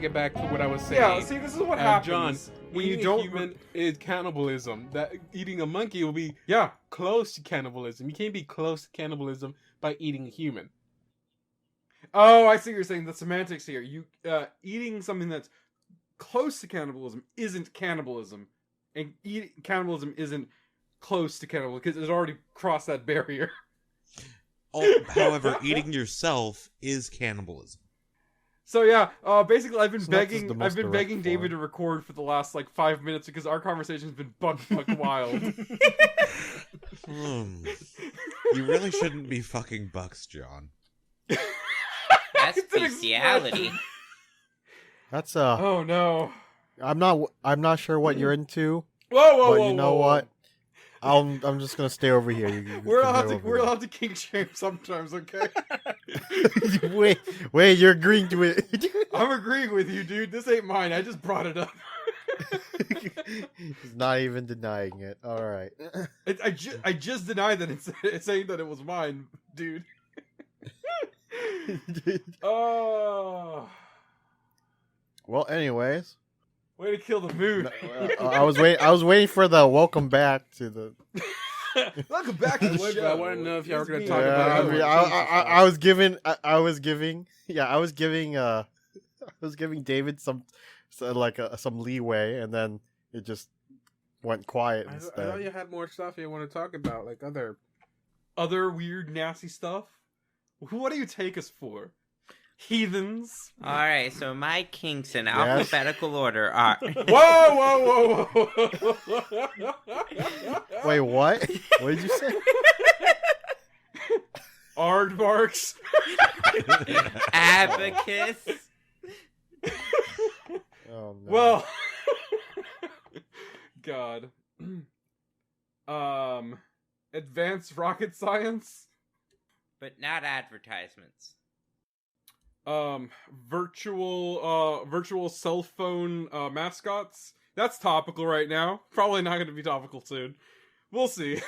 get back to what I was saying. Yeah, see, this is what happens. John, when you eating don't a human is cannibalism. That eating a monkey will be Yeah. close to cannibalism. You can't be close to cannibalism by eating a human. Oh, I see what you're saying. The semantics here. You eating something that's close to cannibalism isn't cannibalism, and cannibalism isn't close to cannibalism because it's already crossed that barrier. However, eating yourself is cannibalism. So yeah, basically, I've been So that's just begging, the most I've been direct begging form. David to record for the last like 5 minutes because our conversation's been buck wild. You really shouldn't be fucking bucks, John. That's It's an bestiality. That's Oh no! I'm not sure what you're into, Whoa! but you know what? I'm just gonna stay over here. We're allowed to kink shame sometimes, okay? wait, you're agreeing to it. I'm agreeing with you, dude. This ain't mine. I just brought it up. He's not even denying it. All right. I just denied that it's saying that it was mine, dude. Oh, Well, anyways, way to kill the mood. I was waiting for the welcome back to the. Welcome back to the show. I want to know if y'all were going to talk Yeah, about. I was giving David some leeway, and then it just went quiet I instead. thought you had more stuff you want to talk about, like Other weird, nasty stuff. What do you take us for? Heathens. Alright, so my kinks in alphabetical order are... Whoa! Wait, what? What did you say? Aardvarks. Abacus. Oh, no. Well, God. Advanced rocket science. But not advertisements. Virtual cell phone mascots. That's topical right now. Probably not going to be topical soon. We'll see.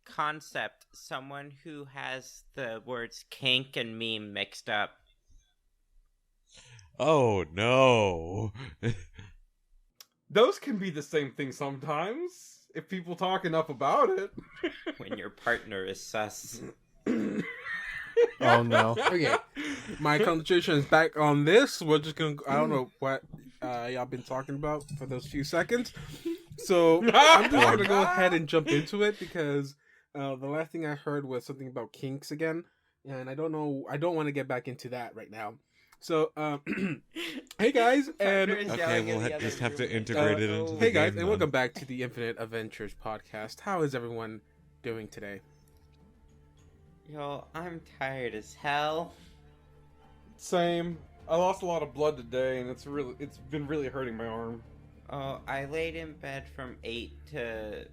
Concept. Someone who has the words kink and meme mixed up. Oh no. Those can be the same thing sometimes if people talk enough about it. When your partner is sus. Oh no. Okay, my concentration is back on this. We're just gonna. I don't know what y'all been talking about for those few seconds, so I'm just gonna go ahead and jump into it because the last thing I heard was something about kinks again, and I don't know. I don't want to get back into that right now. So, hey guys, and Okay, we'll just have to integrate it into the hey guys, game, and then. welcome back to the Infinite Adventures podcast. How is everyone doing today? Yo, I'm tired as hell. Same. I lost a lot of blood today, and it's been really hurting my arm. Oh, I laid in bed from 8 a.m.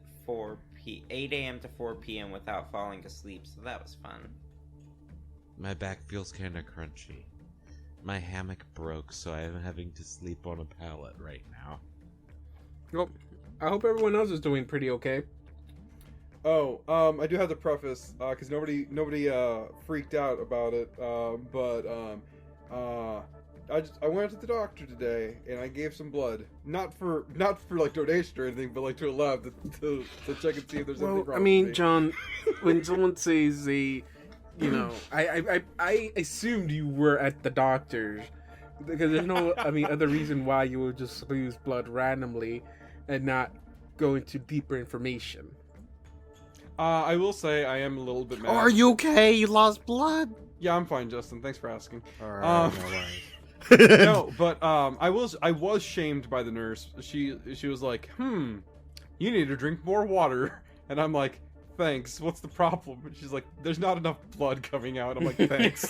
to 4 p.m. without falling asleep, so that was fun. My back feels kind of crunchy. My hammock broke, so I'm having to sleep on a pallet right now. Well, I hope everyone else is doing pretty okay. Oh, I do have to preface, because nobody freaked out about it, I went to the doctor today, and I gave some blood. Not for like donation or anything, but like to a lab to check and see if there's anything wrong I mean, with me. John, when someone says I assumed you were at the doctor's because there's no, other reason why you would just lose blood randomly and not go into deeper information. I will say I am a little bit mad. Oh, are you okay? You lost blood? Yeah, I'm fine, Justin. Thanks for asking. Alright, no worries. No, but I was shamed by the nurse. She was like, you need to drink more water. And I'm like, thanks. What's the problem? And she's like, there's not enough blood coming out. I'm like, thanks.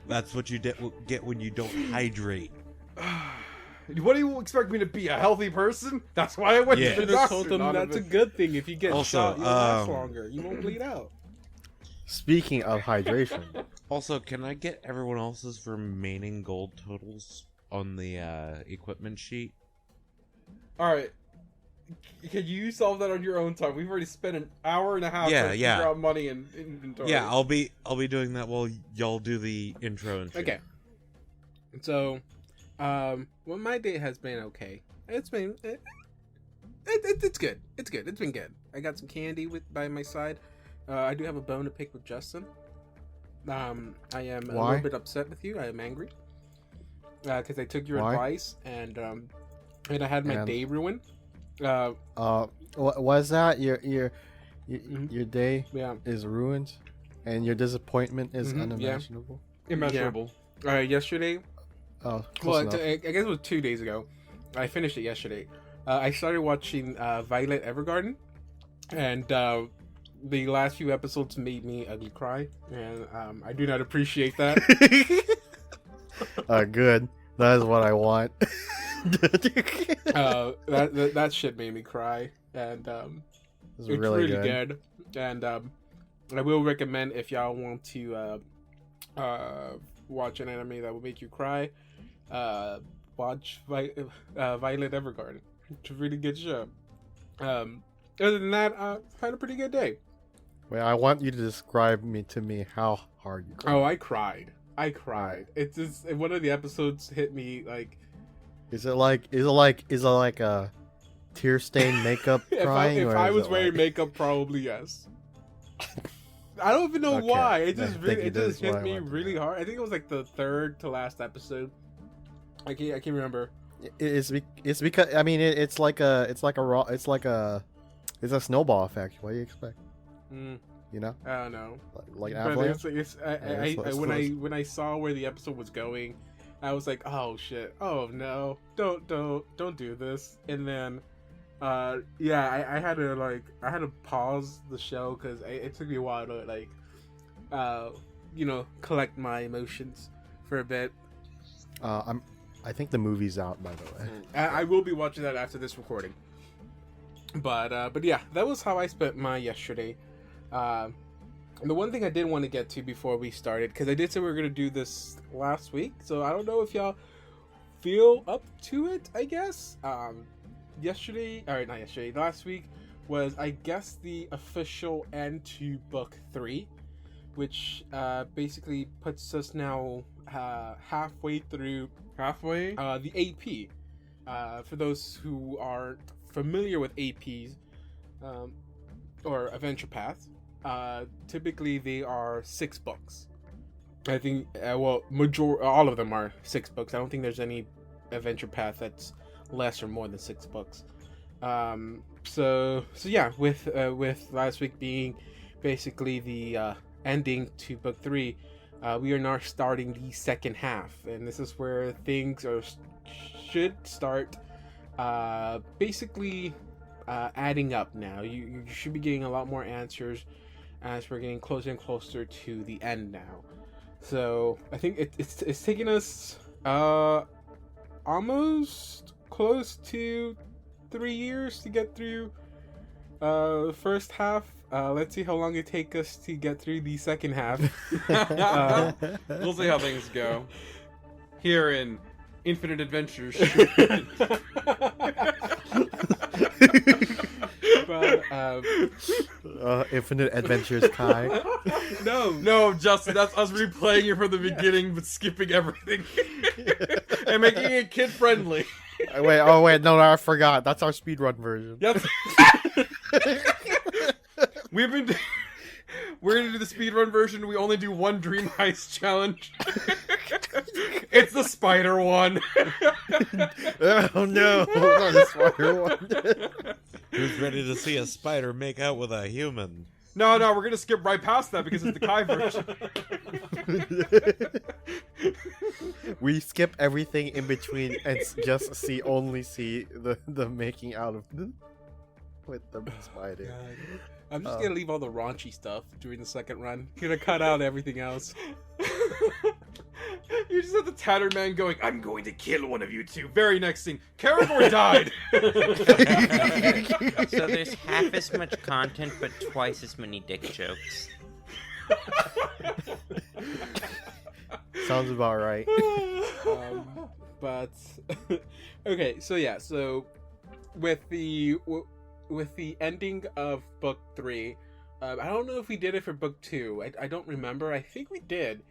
That's what you get when you don't hydrate. What do you expect me to be, a healthy person? That's why I went Yeah. to the Should have doctor. told them not that's a even- good thing. If you get Also, shot, you'll last longer. You won't bleed out. Speaking of hydration, Also, can I get everyone else's remaining gold totals on the equipment sheet? All right. Can you solve that on your own time? We've already spent an hour and a half trying to figure out money and inventory. Yeah, I'll be doing that while y'all do the intro and shit. Okay. So, well, my day has been okay. It's been it's good. It's good. It's been good. I got some candy by my side. I do have a bone to pick with Justin. I am a little bit upset with you. I am angry because I took your advice and I had my day ruined. Was that your day is ruined, and your disappointment is unimaginable? Immeasurable. Yesterday. Oh, well, I guess it was 2 days ago. I finished it yesterday. I started watching Violet Evergarden, and the last few episodes made me ugly cry, and I do not appreciate that. Good. That is what I want. That shit made me cry, and it's really good. And I will recommend, if y'all want to watch an anime that will make you cry, watch Violet Evergarden. It's a really good show. Other than that, I had a pretty good day. Wait, I want you to describe to me how hard you cried. Oh, I cried. It's just one of the episodes hit me like. Is it like a tear stained makeup crying? If I was wearing makeup, probably yes. I don't even know why. It just hit me really hard. I think it was like the third to last episode. I can't remember. It's because I mean it's a snowball effect. What do you expect? You know? I don't know. Like avalanche. When I saw where the episode was going, I was like, oh shit, oh no, don't do this. And then, I had to pause the show because it took me a while to collect my emotions for a bit. I think the movie's out, by the way. I will be watching that after this recording. But yeah, that was how I spent my yesterday. And the one thing I did want to get to before we started, because I did say we were going to do this last week, so I don't know if y'all feel up to it, I guess. Last week was, I guess, the official end to Book 3, which basically puts us now halfway through the AP. For those who aren't familiar with APs, or Adventure Paths, typically they are 6 books. I think, all of them are 6 books. I don't think there's any Adventure Path that's less or more than 6 books. So yeah, with last week being basically the ending to Book 3, we are now starting the second half, and this is where things should start basically adding up now. You should be getting a lot more answers as we're getting closer and closer to the end now. So I think it's taking us almost close to 3 years to get through the first half. Let's see how long it takes us to get through the second half. We'll see how things go. Here in Infinite Adventures. But, Infinite Adventures Kai. No, Justin, that's us replaying it from the beginning, but skipping everything and making it kid friendly. Wait, no, I forgot. That's our speedrun version. Yep. We're gonna do the speedrun version. We only do one Dream Heist challenge. It's the spider one. Oh no, not the spider one. Who's ready to see a spider make out with a human? No, we're gonna skip right past that because it's the Kai version. We skip everything in between and just see the making out of with the spider. I'm just gonna leave all the raunchy stuff during the second run. Gonna cut out everything else. You just have the tattered man going, "I'm going to kill one of you two." Very next scene, Karagor died. So there's half as much content, but twice as many dick jokes. Sounds about right. But okay, so with the ending of book 3. I don't know if we did it for book 2. I don't remember. I think we did,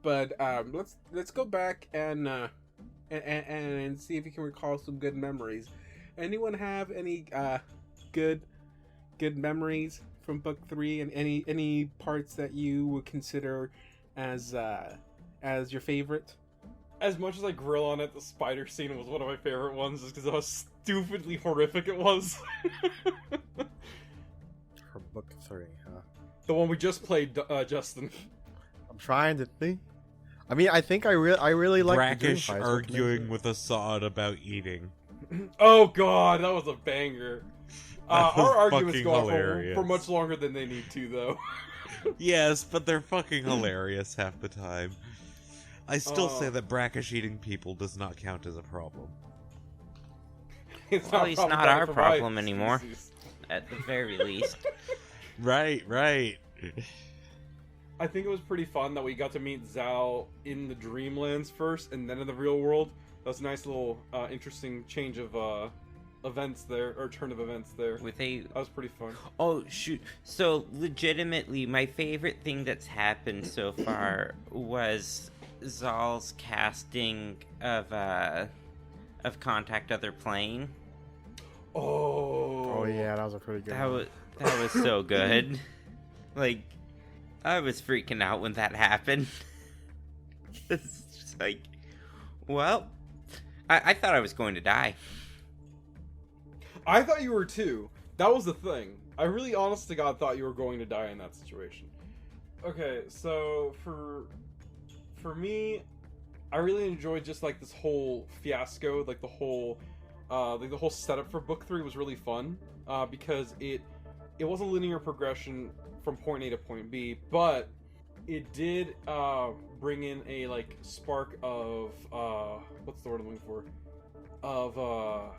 but let's go back and see if you can recall some good memories. Anyone have any good memories from book 3, and any parts that you would consider as your favorite? As much as I grill on it, the spider scene was one of my favorite ones, just because of how stupidly horrific it was. For book 3, huh? The one we just played, Justin. I'm trying to think. I mean, I think I really like Brackish the dream fights, which arguing makes with Assad about eating. Oh god, that was a banger. That was Our arguments fucking go on hilarious. for much longer than they need to, though. Yes, but they're fucking hilarious half the time. I still say that brackish eating people does not count as a problem. It's Well, he's not problematic our for problem my anymore. species. At the very least. Right. I think it was pretty fun that we got to meet Zal in the Dreamlands first, and then in the real world. That was a nice little, interesting change of events there, or turn of events there. That was pretty fun. Oh shoot! So legitimately, my favorite thing that's happened so far was Zal's casting of Contact Other Plane. Oh yeah, that was a pretty good one. That was so good. Like, I was freaking out when that happened. It's just like, well, I thought I was going to die. I thought you were too. That was the thing. I really, honest to God, thought you were going to die in that situation. Okay, so for me, I really enjoyed just like this whole fiasco, like the whole setup for book 3 was really fun, because it was a linear progression from point A to point B, but it did bring in a like spark of what's the word I'm looking for? Of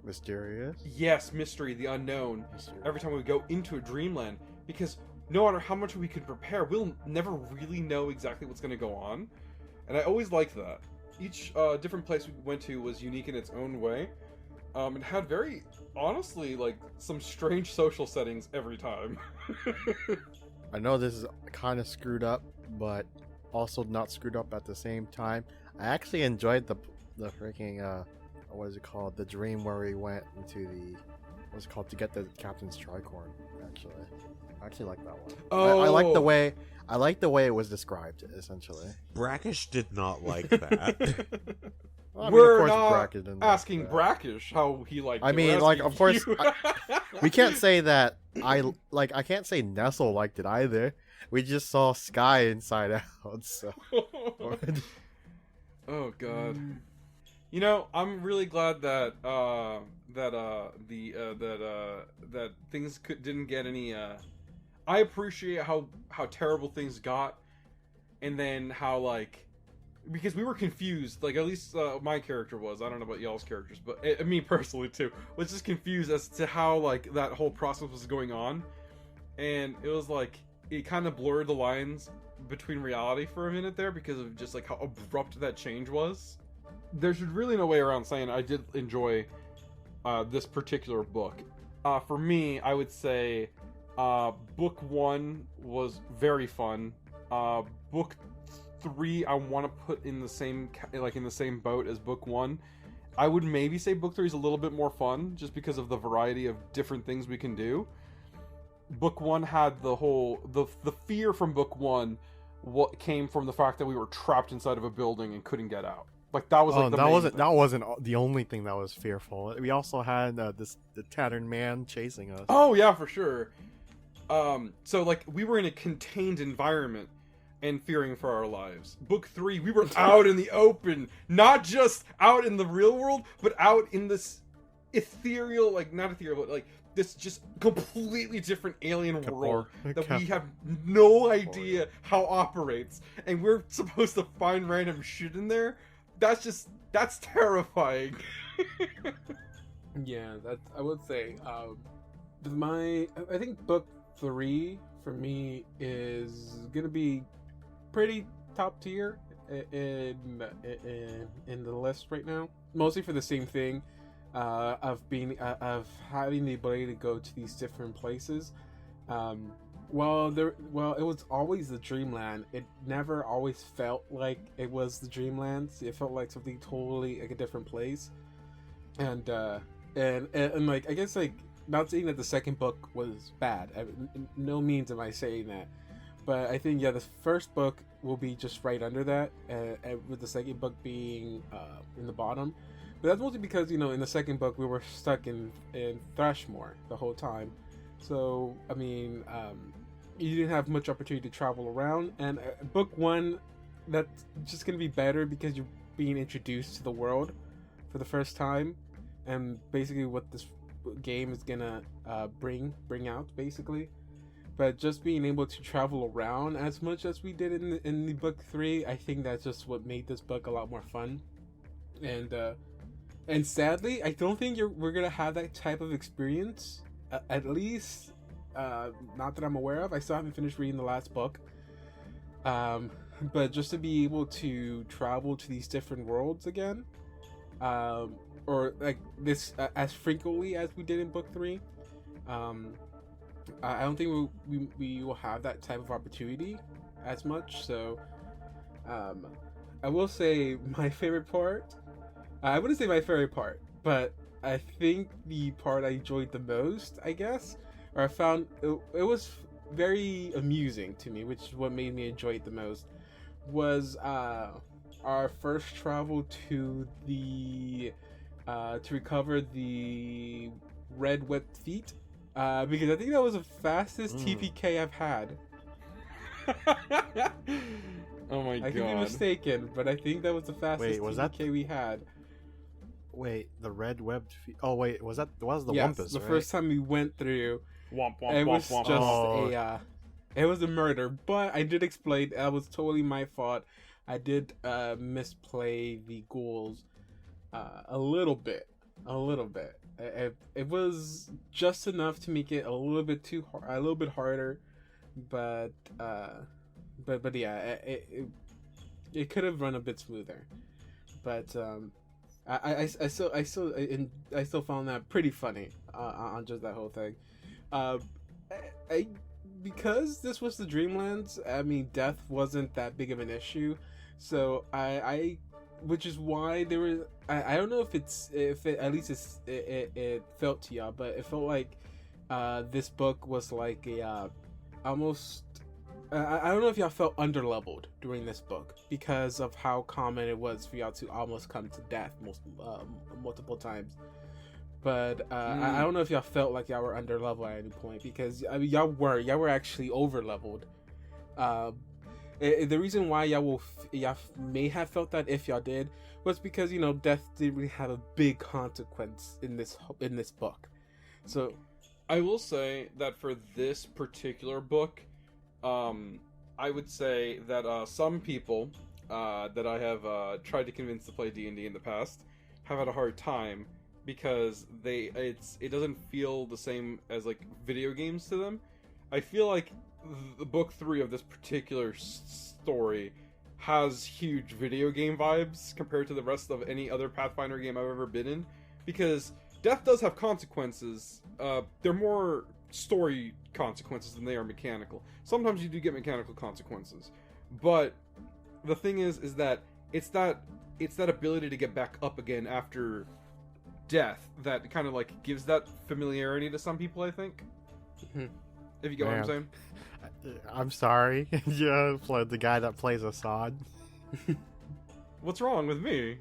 Mysterious? yes, mystery, the unknown. Mysterious. Every time we go into a dreamland, because no matter how much we could prepare, we'll never really know exactly what's going to go on. And I always liked that. Each different place we went to was unique in its own way. It had very, honestly, like, some strange social settings every time. I know this is kind of screwed up, but also not screwed up at the same time. I actually enjoyed the freaking, what is it called? The dream where we went into the, what's it called? To get the captain's tricorn, actually. I actually like that one. Oh. I like the way it was described, essentially. Brackish did not like that. Well, I mean, We're of course, not Bracket didn't like asking that. Brackish how he liked I it. mean, We're like, asking of course, you. We can't say that I can't say Nestle liked it either. We just saw Sky Inside Out, so. Oh god. You know, I'm really glad that that things didn't get any. I appreciate how terrible things got, and then how, like, because we were confused. Like, at least my character was. I don't know about y'all's characters, but me personally too was just confused as to how, like, that whole process was going on, and it was like it kind of blurred the lines between reality for a minute there because of just like how abrupt that change was. There's really no way around saying I did enjoy this particular book. For me, I would say book 1 was very fun. Book 3, I want to put in the same boat as book 1. I would maybe say book 3 is a little bit more fun, just because of the variety of different things we can do. Book 1 had the fear from book 1. What came from the fact that we were trapped inside of a building and couldn't get out. Like, that was like the main thing. That wasn't the only thing that was fearful. We also had the tattered man chasing us. Oh yeah, for sure. So like we were in a contained environment and fearing for our lives. Book 3, we were out in the open, not just out in the real world, but out in this ethereal, like not ethereal, but like this just completely different alien world that we have no idea how operates, and we're supposed to find random shit in there. That's terrifying. Yeah, I would say I think book 3 for me is gonna be pretty top tier in the list right now, mostly for the same thing. of having the ability to go to these different places. It was always the dreamland. It never always felt like it was the dreamlands. It felt like something totally like a different place. And like, I guess, like, not saying that the second book was bad. No means am I saying that. But I think, the first book will be just right under that, with the second book being in the bottom. But that's mostly because, in the second book, we were stuck in Thrashmore the whole time. So, I mean, you didn't have much opportunity to travel around. And book one, that's just going to be better because you're being introduced to the world for the first time. And basically what this game is going to bring out, basically. But just being able to travel around as much as we did in the book 3, I think that's just what made this book a lot more fun. And sadly, I don't think we're gonna have that type of experience. At least, not that I'm aware of. I still haven't finished reading the last book. But just to be able to travel to these different worlds again, or like this as frequently as we did in book 3. I don't think we will have that type of opportunity as much. So, I will say my favorite part. I wouldn't say my favorite part, but I think the part I enjoyed the most, I guess, or I found it was very amusing to me, which is what made me enjoy it the most, was our first travel to the to recover the red webbed feet. Because I think that was the fastest TPK I've had. Oh my god. I could be mistaken, but I think that was the fastest TPK we had. Wait, the red webbed feet. Oh wait, was the yes, Wumpus, the right? first time we went through. Womp womp It was womp just womp. it was a murder, but I did explain that was totally my fault. I did misplay the ghouls a little bit. It was just enough to make it a little bit harder, but yeah, it could have run a bit smoother, but I still found that pretty funny on just that whole thing. Because this was the Dreamlands, I mean, death wasn't that big of an issue, so I which is why there was. I don't know if it at least it felt to y'all, but it felt like this book was like a almost. I don't know if y'all felt underleveled during this book because of how common it was for y'all to almost come to death multiple times. But I don't know if y'all felt like y'all were underleveled at any point, because I mean, y'all were actually overleveled. The reason why y'all may have felt that, if y'all did, was because death didn't really have a big consequence in this book. So I will say that for this particular book, I would say that some people that I have tried to convince to play D&D in the past have had a hard time because it doesn't feel the same as like video games to them. I feel like the book 3 of this particular story has huge video game vibes compared to the rest of any other Pathfinder game I've ever been in, because death does have consequences. They're more story consequences than they are mechanical. Sometimes you do get mechanical consequences, but the thing is that it's that ability to get back up again after death that kind of like gives that familiarity to some people, I think. If you get what I'm saying. I'm sorry. Yeah, the guy that plays Assad. What's wrong with me?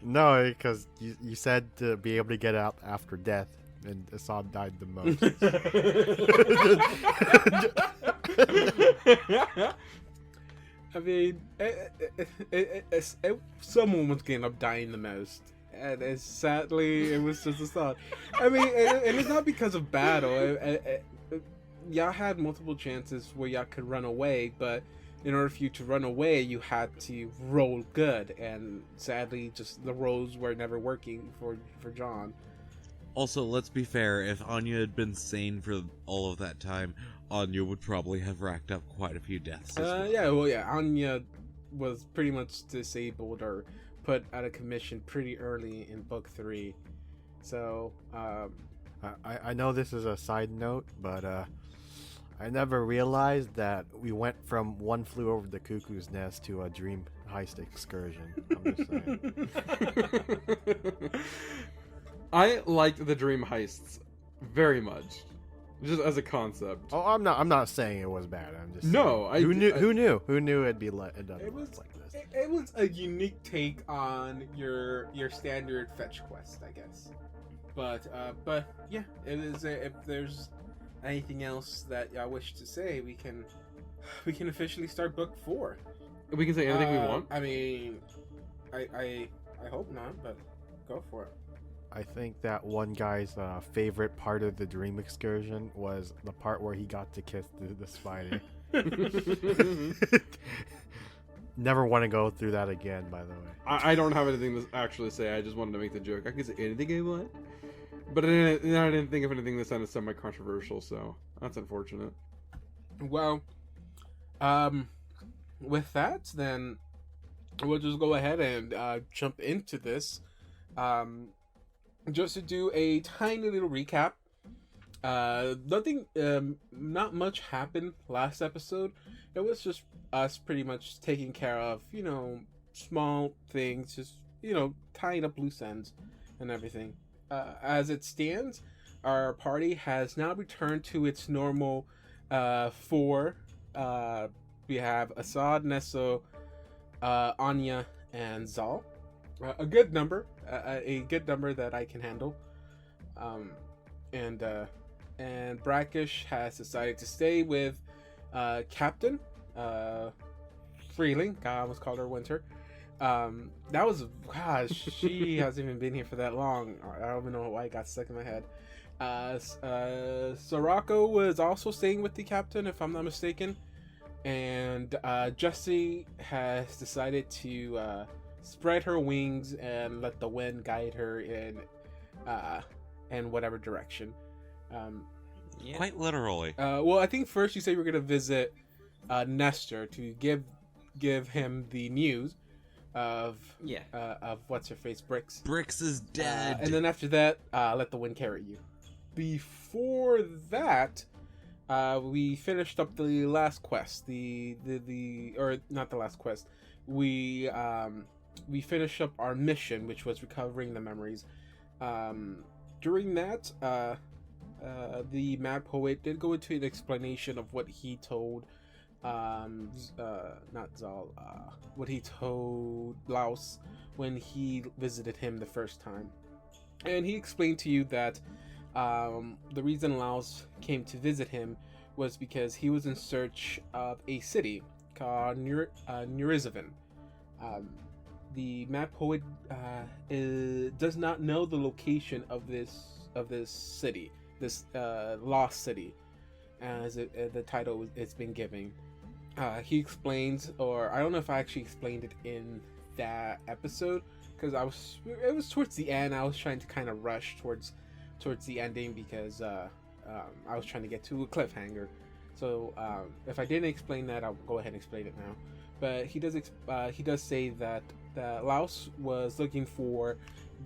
No, because you said to be able to get out after death, and Assad died the most. I mean, someone was getting up dying the most, and sadly, it was just Assad. I mean, and it's not because of battle. Y'all had multiple chances where y'all could run away, but in order for you to run away, you had to roll good, and sadly, just the rolls were never working for John. Also, let's be fair, if Anya had been sane for all of that time, Anya would probably have racked up quite a few deaths. Anya was pretty much disabled or put out of commission pretty early in book 3. So I know this is a side note, but I never realized that we went from One Flew Over the Cuckoo's Nest to a dream heist excursion. I'm just saying. I liked the dream heists very much, just as a concept. Oh, I'm not saying it was bad. I'm just No, saying. Who knew? Who knew it'd be done It was like this? it was a unique take on your standard fetch quest, I guess. But yeah, it is. If there's anything else that I wish to say, we can officially start book 4. We can say anything we want. I mean, I hope not, but go for it. I think that one guy's favorite part of the dream excursion was the part where he got to kiss the spider. Never want to go through that again, by the way. I don't have anything to actually say. I just wanted to make the joke. I can say anything I want, but I didn't think of anything that sounded semi-controversial, so that's unfortunate. Well, with that, then we'll just go ahead and jump into this. Just to do a tiny little recap. Not much happened last episode. It was just us pretty much taking care of, small things, just, tying up loose ends and everything. As it stands, our party has now returned to its normal 4. We have Assad, Nesso, Anya, and Zal. A good number, a good number that I can handle. And Brackish has decided to stay with Captain Freeling. God, I almost called her Winter. That was, gosh, she hasn't even been here for that long. I don't even know why it got stuck in my head. Sorako was also staying with the captain, if I'm not mistaken. And Jessie has decided to spread her wings and let the wind guide her in whatever direction. Quite literally. Well, I think first you said you were going to visit Nestor to give him the news of what's her face, Brix. Brix is dead. And then after that, let the wind carry you. Before that, we finished up the last quest. Or not the last quest. We finished up our mission, which was recovering the memories. During that, the Mad Poet did go into an explanation of what he told, not Zal, what he told Lowls when he visited him the first time. And he explained to you that the reason Lowls came to visit him was because he was in search of a city called Nurizavin. The Mad Poet does not know the location of this city, this lost city, as the title it's been given. He explains, or I don't know if I actually explained it in that episode, because it was towards the end. I was trying to kind of rush towards the ending because I was trying to get to a cliffhanger. So if I didn't explain that, I'll go ahead and explain it now. But he does say that Lowls was looking for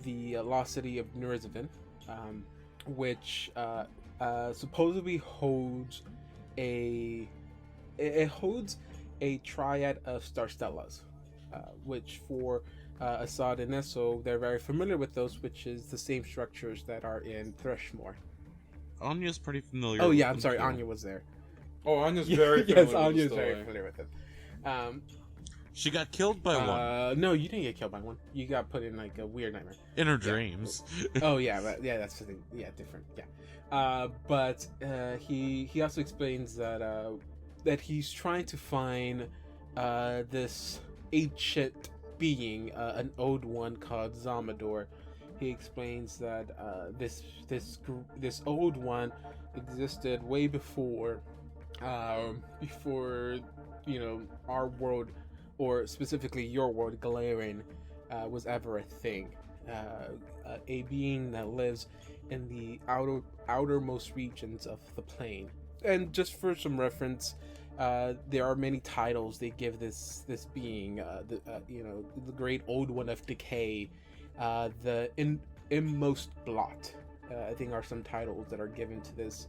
the lost city of Nurizavin, which supposedly holds a triad of star stellas, which for Assad and Nesso, they're very familiar with those, which is the same structures that are in Threshmore. Anya's pretty familiar. Oh with yeah, I'm them, sorry, too. Anya was there. Oh, Anya's very familiar yes, Anya's with the very story. familiar with it. She got killed by one No, you didn't get killed by one. You got put in like a weird nightmare. in her dreams. Oh yeah, but yeah, that's the thing. Yeah, different. Yeah, but he also explains that he's trying to find this ancient being, an old one called Zamador. He explains that this old one existed way before our world, or specifically your world, Galarian, was ever a thing. A being that lives in the outermost regions of the plane. And just for some reference, there are many titles they give this being. The Great Old One of Decay, the inmost blot, I think are some titles that are given to this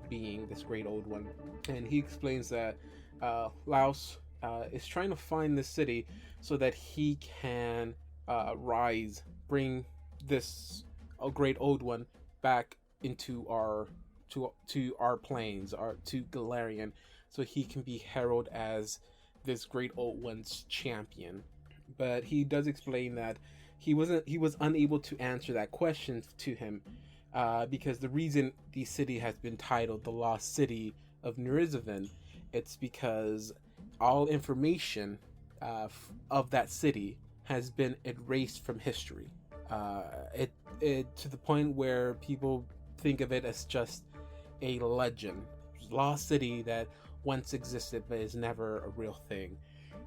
being, this great old one. And he explains that Lowls is trying to find this city so that he can bring this great old one back into our to our planes, to Galarian, so he can be heralded as this great old one's champion. But he does explain that he was unable to answer that question to him, because the reason the city has been titled the Lost City of Nurizavan, it's because all information of that city has been erased from history. It to the point where people think of it as just a legend, lost city that once existed but is never a real thing.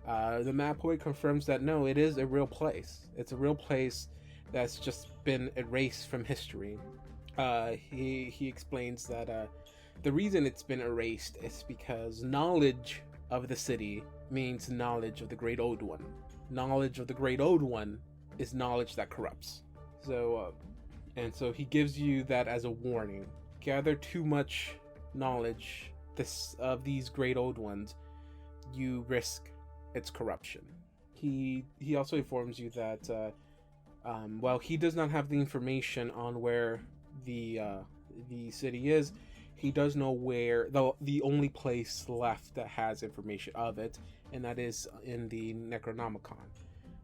The map boy confirms that no, it is a real place. It's a real place that's just been erased from history. He explains that the reason it's been erased is because knowledge of the city means knowledge of the Great Old One. Knowledge of the Great Old One is knowledge that corrupts. So he gives you that as a warning. Gather too much knowledge of these Great Old Ones, you risk its corruption. He also informs you that while he does not have the information on where the city is, he does know where the only place left that has information of it, and that is in the Necronomicon,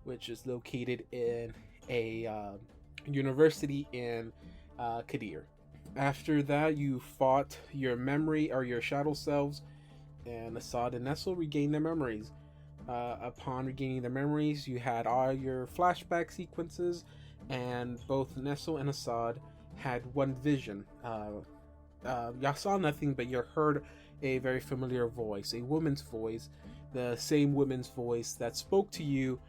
which is located in a university in Kadir. After that, you fought your memory or your shadow selves, and Assad and Nestle regained their memories. Upon regaining their memories, you had all your flashback sequences, and both Nestle and Assad had one vision. Y'all saw nothing, but you heard a very familiar voice, a woman's voice, the same woman's voice that spoke to you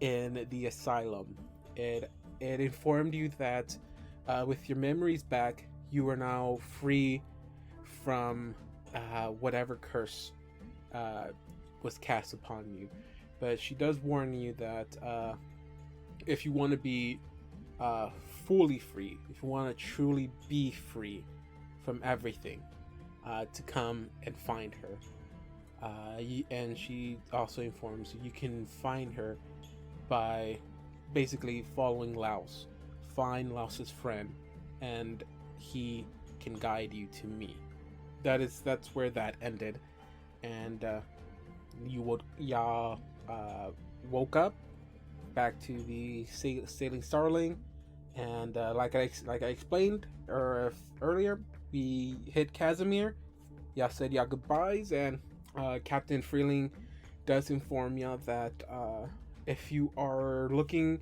in the asylum. It informed you that with your memories back, you are now free from whatever curse was cast upon you. But she does warn you that if you want to be fully free, if you want to truly be free from everything, to come and find her. And she also informs you can find her by basically following Lowls. Find Lowls' friend, and he can guide you to me. That's where that ended, and y'all woke up back to the sailing Starling, and like I explained earlier, we hit Casimir. Y'all said y'all goodbyes, and Captain Freeling does inform y'all that if you are looking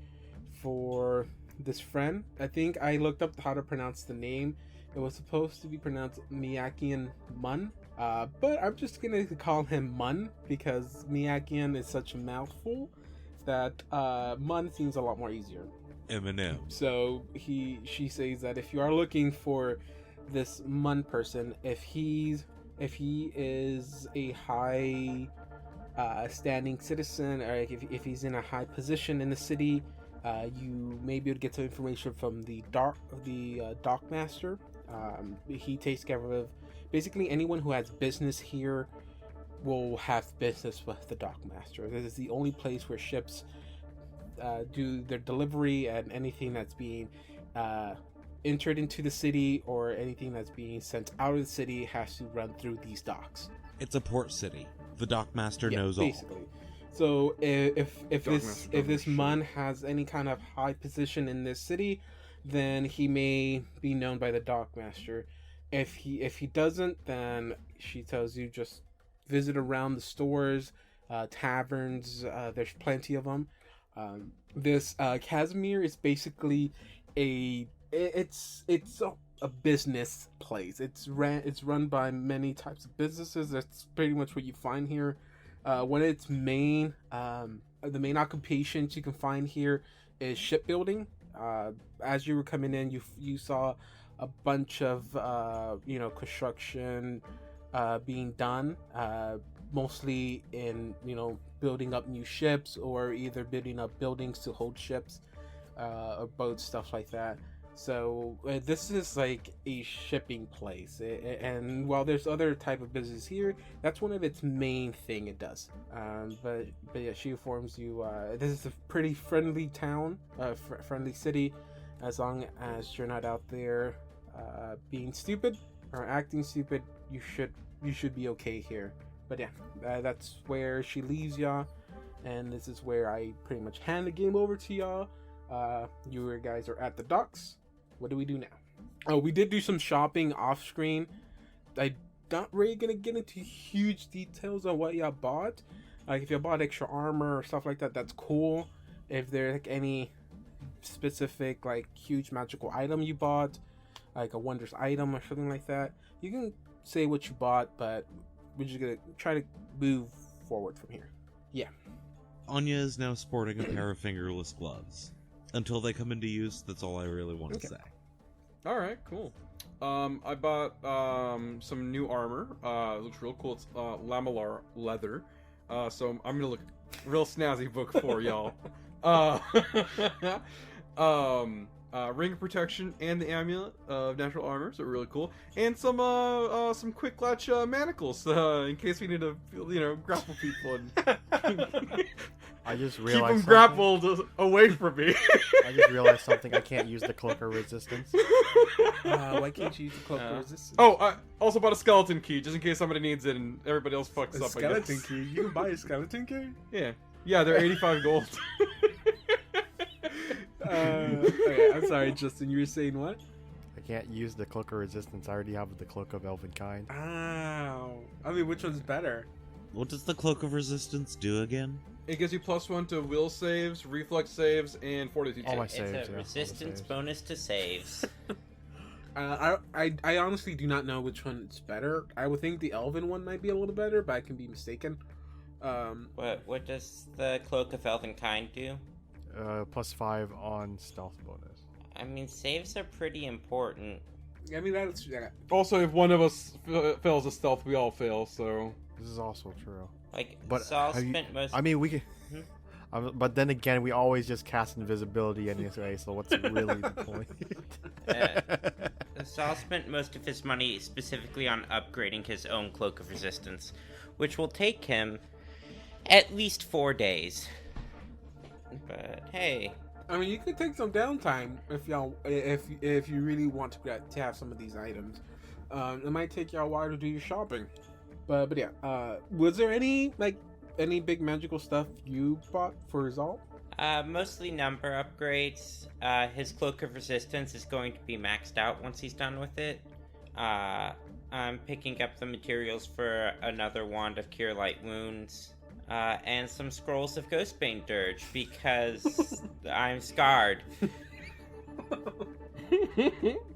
for this friend, I think I looked up how to pronounce the name. It was supposed to be pronounced Miakian Mun, but I'm just gonna call him Mun because Miakian is such a mouthful that Mun seems a lot more easier. Eminem. So she says that if you are looking for this Mun person, if he is a high standing citizen, or if he's in a high position in the city, you may be able to get some information from the dockmaster. He takes care of basically anyone who has business here will have business with the dockmaster. This is the only place where ships do their delivery, and anything that's being entered into the city or anything that's being sent out of the city has to run through these docks. It's a port city. The dockmaster knows basically. all. So if this Mun has any kind of high position in this city, then he may be known by the dockmaster. If he doesn't, then she tells you just visit around the stores, taverns. There's plenty of them. This Casimir is basically it's a business place. It's run by many types of businesses. That's pretty much what you find here. One of its main occupations you can find here is shipbuilding. As you were coming in, you saw a bunch of construction being done, mostly in building up new ships, or either building up buildings to hold ships. or boats, stuff like that. So this is like a shipping place, and while there's other type of business here, that's one of its main thing it does. But yeah, she informs you this is a pretty friendly town, friendly city, as long as you're not out there being stupid or acting stupid. You should be okay here. But yeah, that's where she leaves y'all, and this is where I pretty much hand the game over to y'all. You guys are at the docks. What do we do now? Oh, we did do some shopping off screen. I'm not really gonna get into huge details on what y'all bought. Like if you bought extra armor or stuff like that, that's cool. If there's like any specific like huge magical item you bought, like a wondrous item or something like that, you can say what you bought, but we're just gonna try to move forward from here. Yeah. Anya is now sporting a pair of fingerless gloves. Until they come into use, that's all I really want to say. All right, cool. I bought some new armor. It looks real cool. It's lamellar leather. So I'm gonna look real snazzy book for y'all. Ring of protection and the amulet of natural armor, so really cool. And some quick latch manacles in case we need to grapple people and I just keep realized them grappled away from me. I just realized something. I can't use the cloak of resistance. Why can't you use the cloak of resistance? Oh, I also bought a skeleton key just in case somebody needs it and everybody else fucks a up. skeleton I guess. key. You can buy a skeleton key. Yeah, they're 85 gold. Okay, I'm sorry, Justin. You were saying what? I can't use the cloak of resistance. I already have the cloak of elvenkind. Ow. I mean, which one's better? What does the Cloak of Resistance do again? It gives you +1 to will saves, reflex saves, and fortitude All my saves. saves, It's a yeah, all the resistance saves. bonus to saves. I honestly do not know which one is better. I would think the elven one might be a little better, but I can be mistaken. What does the Cloak of Elvenkind do? +5 on stealth bonus. I mean, saves are pretty important. I mean, that's Also, if one of us fails a stealth, we all fail, so... This is also true. Like, But Saul have you- spent most... I mean, we can. But then again, we always just cast invisibility anyway, so what's really the point? Saul spent most of his money specifically on upgrading his own Cloak of Resistance, which will take him at least 4 days. But hey, I mean, you could take some downtime if you really want to have some of these items. It might take you a while to do your shopping, but yeah. Was there any big magical stuff you bought for Zal? mostly number upgrades. His Cloak of Resistance is going to be maxed out once he's done with it. I'm picking up the materials for another Wand of Cure Light Wounds. And some Scrolls of Ghostbane Dirge, because I'm scarred.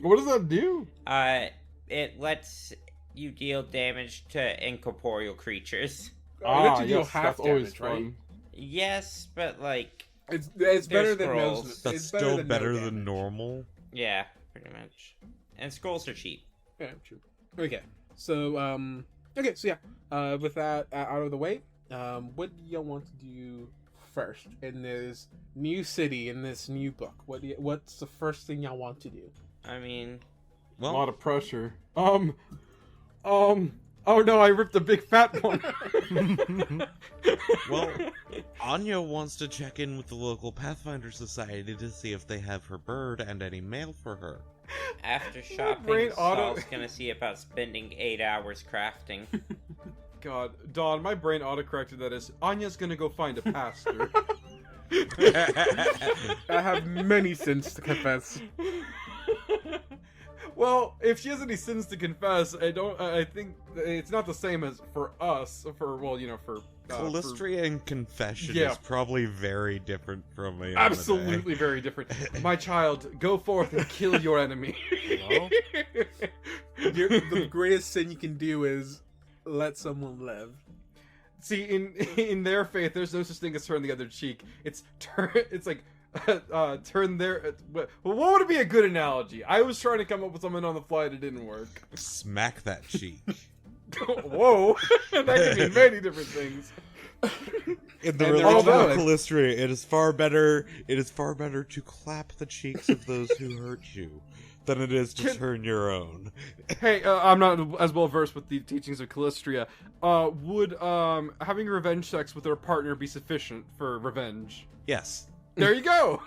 What does that do? It lets you deal damage to incorporeal creatures. Let you deal yes, half that's always damage, right? fun. Yes, but like... It's They're better than scrolls. most. That's It's still no better than damage. normal. Yeah, pretty much. And scrolls are cheap. Yeah, true. Okay, so with that out of the way, what do y'all want to do first in this new city, in this new book? What's the first thing y'all want to do? I mean... A lot Well, of pressure. Oh no, I ripped a big fat one. well, Anya wants to check in with the local Pathfinder Society to see if they have her bird and any mail for her. After brain shopping, auto- Saul's gonna see about spending 8 hours crafting. God, Dawn, my brain autocorrected that as Anya's gonna go find a pastor. I have many sins to confess. Well, if she has any sins to confess, I think it's not the same as for us. For Calistria and confession Yeah. is probably very different from a absolutely very different. My child, go forth and kill your enemy. Hello? The greatest sin you can do is let someone live. See, in their faith, there's no such thing as turn the other cheek. It's turn. It's like turn their. Well, what would be a good analogy? I was trying to come up with something on the fly, and it didn't work. Smack that cheek. Whoa, that could mean many different things. In the And religion although- of Calistria, it is far better. It is far better to clap the cheeks of those who hurt you than it is to Can- turn your own. Hey, I'm not as well versed with the teachings of Calistria. Would having revenge sex with their partner be sufficient for revenge? Yes. There you go.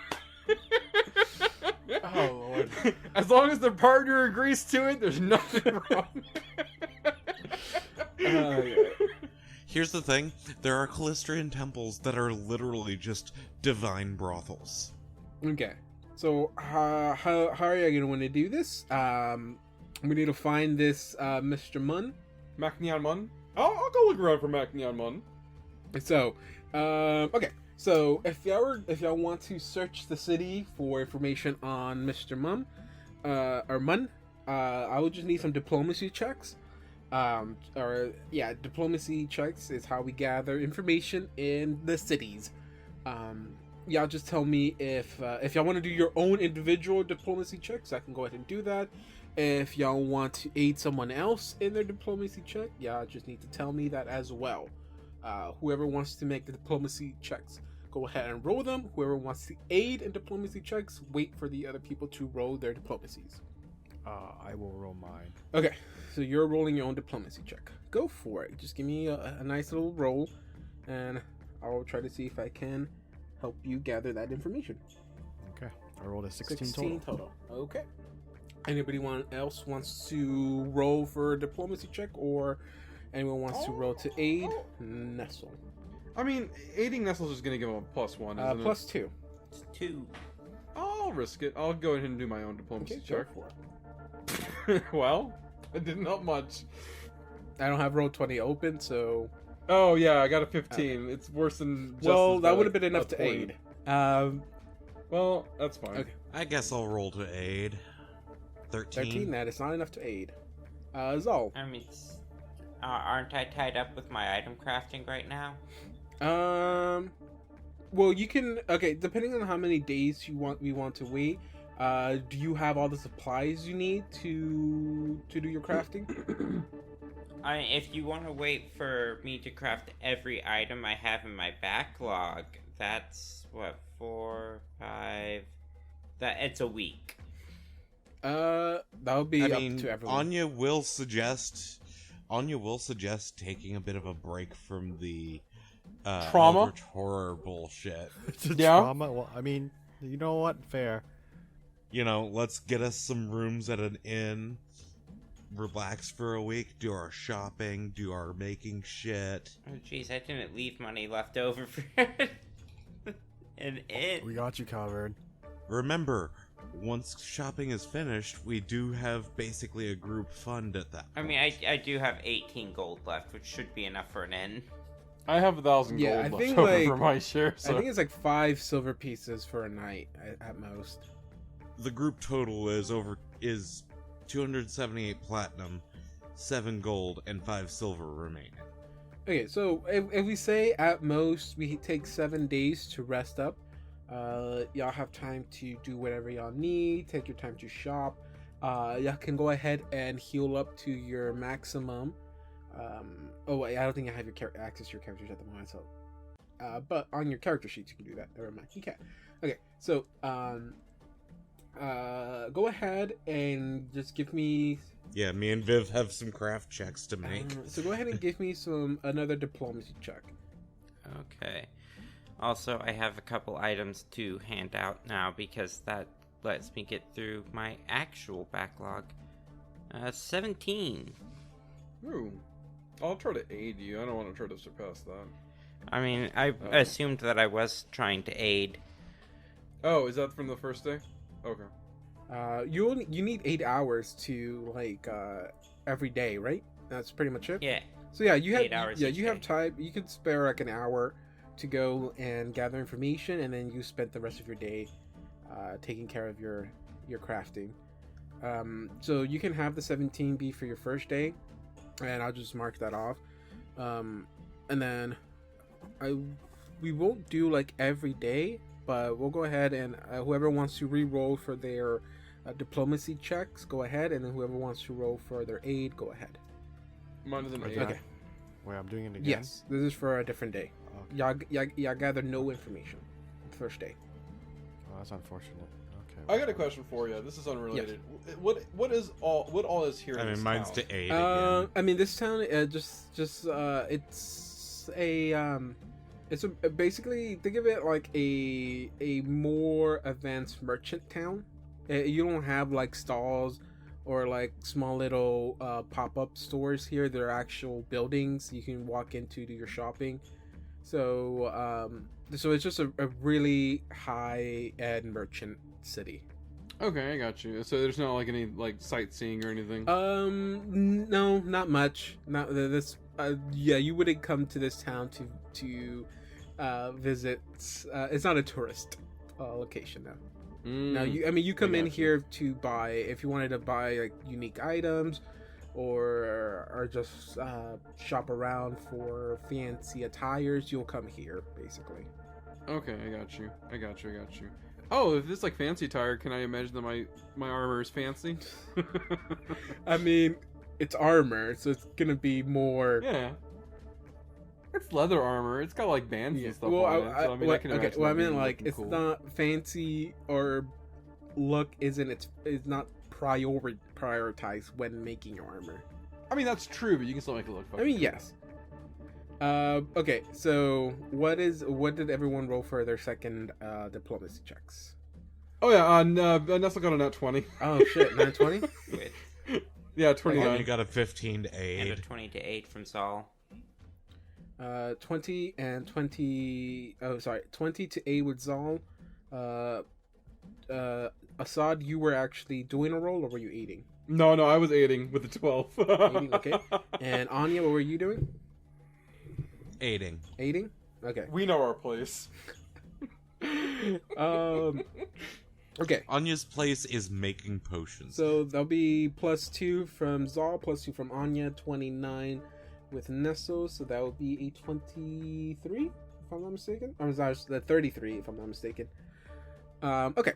Oh Lord. As long as their partner agrees to it, there's nothing wrong. Yeah. Here's the thing: there are Calistrian temples that are literally just divine brothels. Okay. So how are you gonna want to do this? We need to find this Mr. Mun. Mack Neon Mun? I'll go look around for Mack Neon Mun. So, okay. So if y'all want to search the city for information on Mr. Mun, I would just need some diplomacy checks. Diplomacy checks is how we gather information in the cities. Y'all just tell me if y'all want to do your own individual diplomacy checks, I can go ahead and do that. If y'all want to aid someone else in their diplomacy check, y'all just need to tell me that as well. Whoever wants to make the diplomacy checks, go ahead and roll them. Whoever wants to aid in diplomacy checks, wait for the other people to roll their diplomacies. I will roll mine. Okay, so you're rolling your own diplomacy check. Go for it. Just give me a nice little roll, and I'll try to see if I can help you gather that information. Okay, I rolled a 16 total. Okay. Anybody else wants to roll for a diplomacy check, or anyone wants to roll to aid Nestle? I mean, aiding Nestle's just gonna give him a +1, isn't Plus 2. It's 2. I'll risk it. I'll go ahead and do my own diplomacy Okay, go check. for it. Well, it didn't help much. I don't have roll 20 open, so Oh yeah, I got a 15. It's worse than. well, that would have like been enough a to point. aid. Well, that's fine. Okay. I guess I'll roll to aid. 13. 13. That is not enough to aid. Zol. I mean, aren't I tied up with my item crafting right now? Well, you can. Okay, depending on how many days we want to wait. Do you have all the supplies you need to do your crafting? If you want to wait for me to craft every item I have in my backlog, that's what 4, 5. It's a week. That would be I up mean, to everyone. Anya will suggest taking a bit of a break from the Trauma? Eldritch horror bullshit. Yeah? Trauma? Well, I mean, you know what? Fair. You know, let's get us some rooms at an inn, relax for a week, do our shopping, do our making shit. Oh jeez, I didn't leave money left over for an inn. We got you covered. Remember, once shopping is finished, we do have basically a group fund at that I point. mean, I do have 18 gold left, which should be enough for an inn. I have 1,000 gold Yeah, I left think, over like- for my share. I So think it's like 5 silver pieces for a night at most. The group total is 278 platinum, 7 gold, and 5 silver remaining. Okay, so if we say at most we take 7 days to rest up, y'all have time to do whatever y'all need. Take your time to shop. Y'all can go ahead and heal up to your maximum. Oh wait, I don't think I have your access to your characters at the moment. So, but on your character sheets you can do that. Never mind, you can. Okay, so go ahead and just give me. Yeah, me and Viv have some craft checks to make. So go ahead and give me another diplomacy check. Okay. Also, I have a couple items to hand out now because that lets me get through my actual backlog. 17. Ooh. I'll try to aid you. I don't want to try to surpass that. I mean, I assumed that I was trying to aid. Oh, is that from the first day? Okay. You need 8 hours to every day, right? That's pretty much it. Yeah. So yeah, you have 8 hours each you have day. time. You could spare like an hour to go and gather information, and then you spent the rest of your day taking care of your crafting. So you can have the 17 be for your first day, and I'll just mark that off. And then we won't do like every day, but we'll go ahead and whoever wants to re-roll for their diplomacy checks, go ahead, and then whoever wants to roll for their aid, go ahead. Mine is an Okay. 8. Okay. Wait, I'm doing it again? Yes, this is for a different day. y'all gather no information the first day. Oh, that's unfortunate. Okay. I got a question for you. This is unrelated. What all is here? I in mean, this mine's town? to 8 again. I mean, this town, it's basically, think of it like a more advanced merchant town. You don't have like stalls or like small little pop-up stores here. They're actual buildings you can walk into, do your shopping. So so it's just a really high-end merchant city. Okay, I got you. So there's not like any like sightseeing or anything. No, not much. Not this. Yeah, you wouldn't come to this town to visit. It's not a tourist location now. Now, you come in here to buy, if you wanted to buy like unique items, or just shop around for fancy attires. You'll come here, basically. Okay, I got you. Oh, if it's like fancy attire, can I imagine that my armor is fancy? I mean, it's armor, so it's gonna be more. Yeah. It's leather armor. It's got like bands and stuff Well, on it. So, I mean, I can imagine. Well, I that mean, being like, looking it's cool. not fancy or look isn't it's not prioritized when making your armor. I mean, that's true, but you can still make it look fun. I mean, yes. Okay, so what did everyone roll for their second diplomacy checks? Oh yeah, Nestle got a nat 20. Oh shit, 920? With Yeah, And 29. you got a 15 to and a 8. 20 to 8 from Saul. 20 and 20. Oh, sorry, 20 to 8 with Zal. Assad, you were actually doing a roll, or were you eating? No, I was aiding with the 12. Aiding, okay. And Anya, what were you doing? Aiding. Aiding? Okay. We know our place. Okay. Anya's place is making potions. So that'll be +2 from Zal, +2 from Anya, 29 with Nestle, so that would be a 23, if I'm not mistaken. I'm sorry, the 33, if I'm not mistaken. Okay.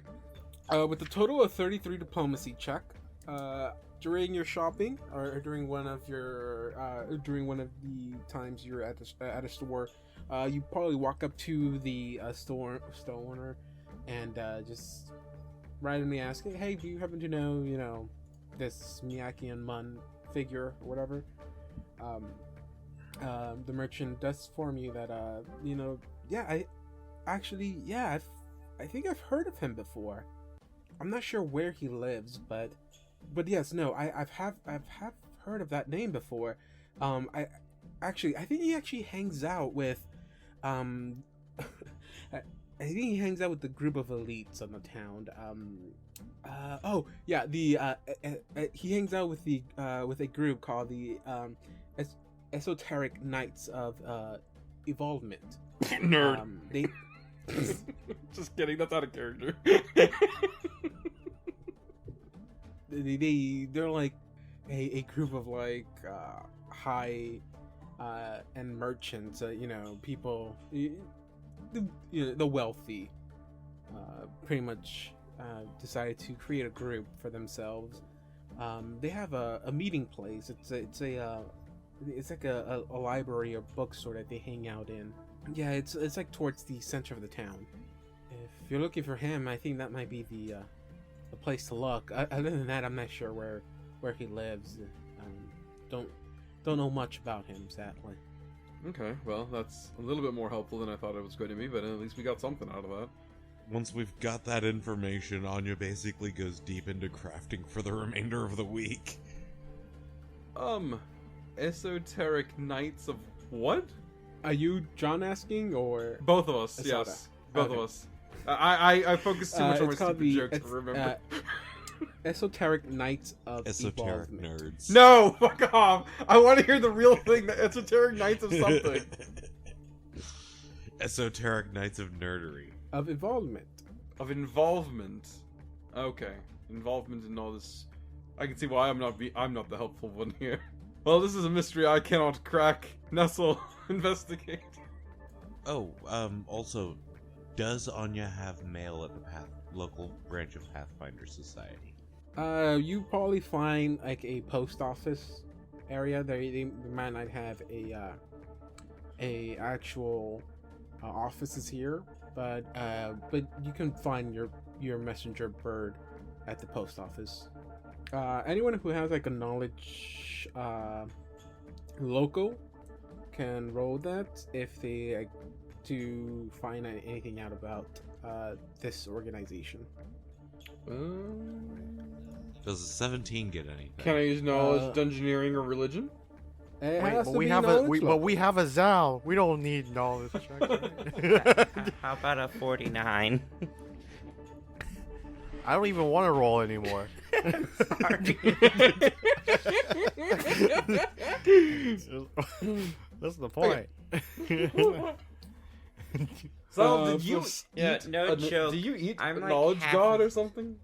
With a total of 33 diplomacy check, during your shopping or during one of the times you're at a store, you probably walk up to the store owner and just randomly asking, "Hey, do you happen to know, this Miyake and Mun figure or whatever?" The merchant does inform you that I think I've heard of him before. I'm not sure where he lives, but yes, no, I've heard of that name before. I think he actually hangs out with I think he hangs out with the group of elites in the town. He hangs out with a group called the Esoteric Knights of Evolvement. Nerd. They Just kidding, that's out of character. they're like a group of like high end merchants, people, the wealthy, pretty much decided to create a group for themselves. They have a meeting place. It's like a library or bookstore that they hang out in. Yeah, it's like towards the center of the town. If you're looking for him, I think that might be the place to look. Other than that, I'm not sure where he lives. Don't know much about him, sadly. Okay, well, that's a little bit more helpful than I thought it was going to be, but at least we got something out of that. Once we've got that information, Anya basically goes deep into crafting for the remainder of the week. Esoteric Knights of what? Are you John asking, or Both of us, Asada. yes. Both Okay. of us. I focused too much on my it's called stupid the jokes to remember. Esoteric Knights of Esoteric Evolvement. nerds. No, fuck off! I want to hear the real thing, the Esoteric Knights of something. Esoteric Knights of Nerdery. Of Evolvement. Of involvement. Okay. Involvement in all this. I can see why I'm not the helpful one here. Well, this is a mystery I cannot crack. Nestle, investigate. Oh, also, does Anya have mail at the local branch of Pathfinder Society? You probably find like a post office area. They might not have a actual offices here, but you can find your messenger bird at the post office. Anyone who has like a knowledge local can roll that if they like, to find anything out about this organization. Does a 17 get anything? Can I use knowledge, dungeoneering, or religion? It Wait, has but to we be have knowledge we have a Zal. We don't need knowledge checks. Right? How about a 49? I don't even want to roll anymore. Sorry. That's the point. So, did you Yeah, eat no joke. Do you eat I'm a like knowledge half god of- or something?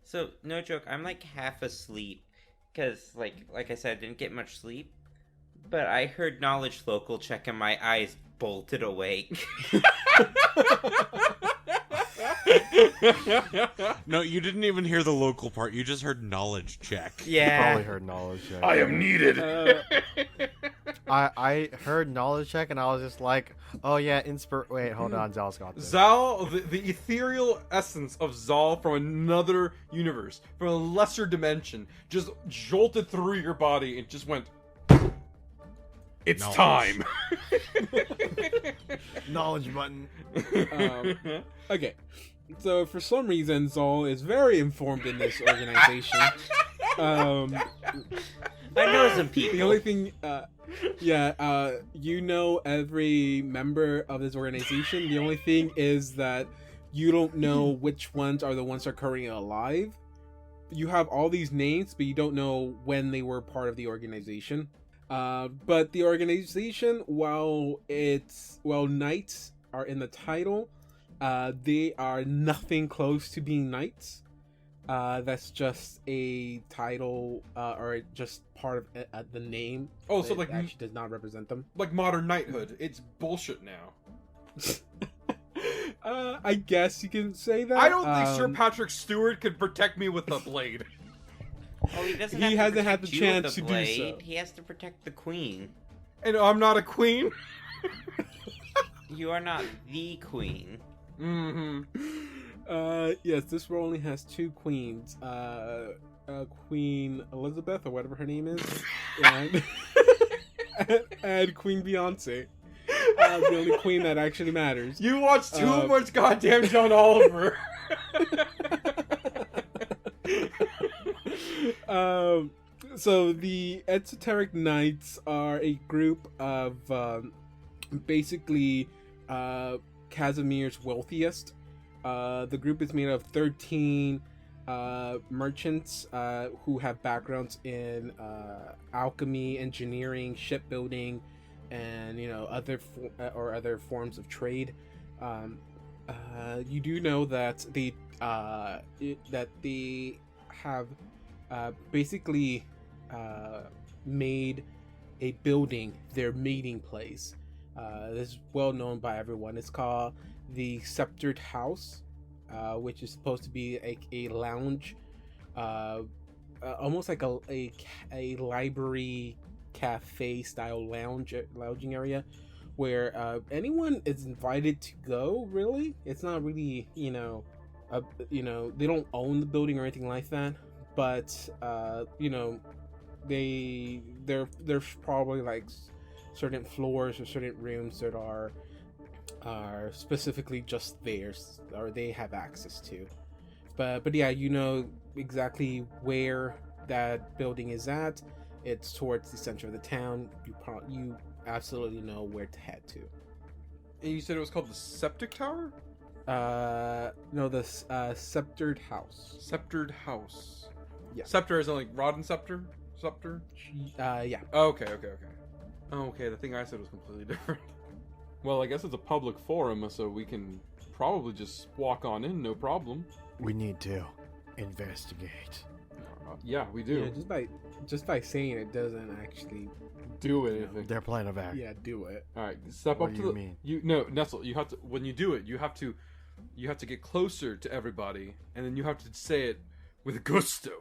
So, no joke, I'm like half asleep. Because, like I said, I didn't get much sleep. But I heard knowledge local check and my eyes bolted awake. No, you didn't even hear the local part. You just heard knowledge check. Yeah. Probably heard knowledge check. I am needed. I heard knowledge check and I was just like, oh yeah, wait, hold on, Zal's got this. Zal, the ethereal essence of Zal from another universe, from a lesser dimension, just jolted through your body and just went. It's Knowledge. time. Knowledge button. Okay, so for some reason, Zol is very informed in this organization. I know some people. The only thing, you know every member of this organization. The only thing is that you don't know which ones are the ones that are currently alive. You have all these names, but you don't know when they were part of the organization. But the organization, while knights are in the title, they are nothing close to being knights. That's just a title, or just part of the name. Oh, so It like actually does not represent them. like modern knighthood. It's bullshit now. I guess you can say that. I don't think Sir Patrick Stewart could protect me with a blade. Oh, he doesn't He have to hasn't had protect the you with chance a to do blade. so. He has to protect the queen. And I'm not a queen. You are not the queen. Mm-hmm. Yes, this role only has two queens. Queen Elizabeth, or whatever her name is, and, and Queen Beyonce. The only queen that actually matters. You watch too much goddamn John Oliver. So the Esoteric Knights are a group of basically Casimir's wealthiest. The group is made of 13 merchants who have backgrounds in alchemy, engineering, shipbuilding, and other forms of trade. You do know that they have basically made a building their meeting place. This is well known by everyone. It's called the Sceptered House, which is supposed to be a lounge, almost like a library cafe style lounging area, where anyone is invited to go. Really, it's not really they don't own the building or anything like that, but there's probably like certain floors or certain rooms that are specifically just theirs, or they have access to. But yeah, you know exactly where that building is at. It's towards the center of the town. You absolutely know where to head to. And you said it was called the Septic Tower? No, the Sceptered House. Sceptered House. Yeah. Scepter is like rod and scepter? Scepter? Yeah. Oh, okay. Oh, okay, the thing I said was completely different. Well, I guess it's a public forum, so we can probably just walk on in, no problem. We need to investigate. Yeah, we do. Yeah, just by saying it doesn't actually Do anything. Their plan of action. Yeah, do it. All right, step What up do to you the. mean? No, Nestle. You have to. When you do it, you have to get closer to everybody, and then you have to say it with gusto.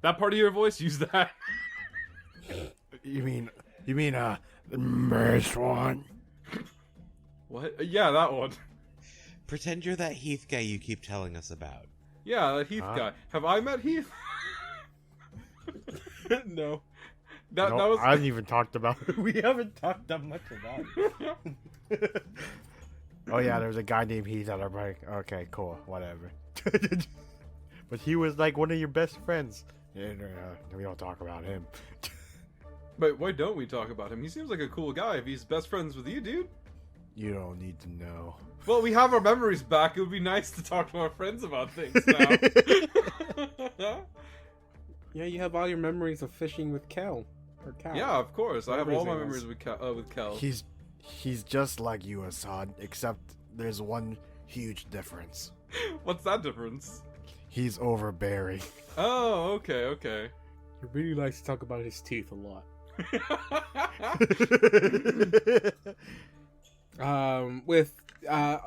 That part of your voice. Use that. You mean The merged one. What? Yeah, that one. Pretend you're that Heath guy you keep telling us about. Yeah, that Heath guy. Have I met Heath? No. That No, was. I haven't even talked about it. We haven't talked that much about it. Oh yeah, there was a guy named Heath at our bike. Okay, cool, whatever. But he was like one of your best friends. Yeah, we don't talk about him. But why don't we talk about him? He seems like a cool guy. If he's best friends with you, dude. You don't need to know. Well, we have our memories back. It would be nice to talk to our friends about things now. Yeah, you have all your memories of fishing with Kel. Or Cal. Yeah, of course. I have all my Whatever his memories name with Kel. He's just like you, Assad, except there's one huge difference. What's that difference? He's overbearing. Oh, okay. He really likes to talk about his teeth a lot.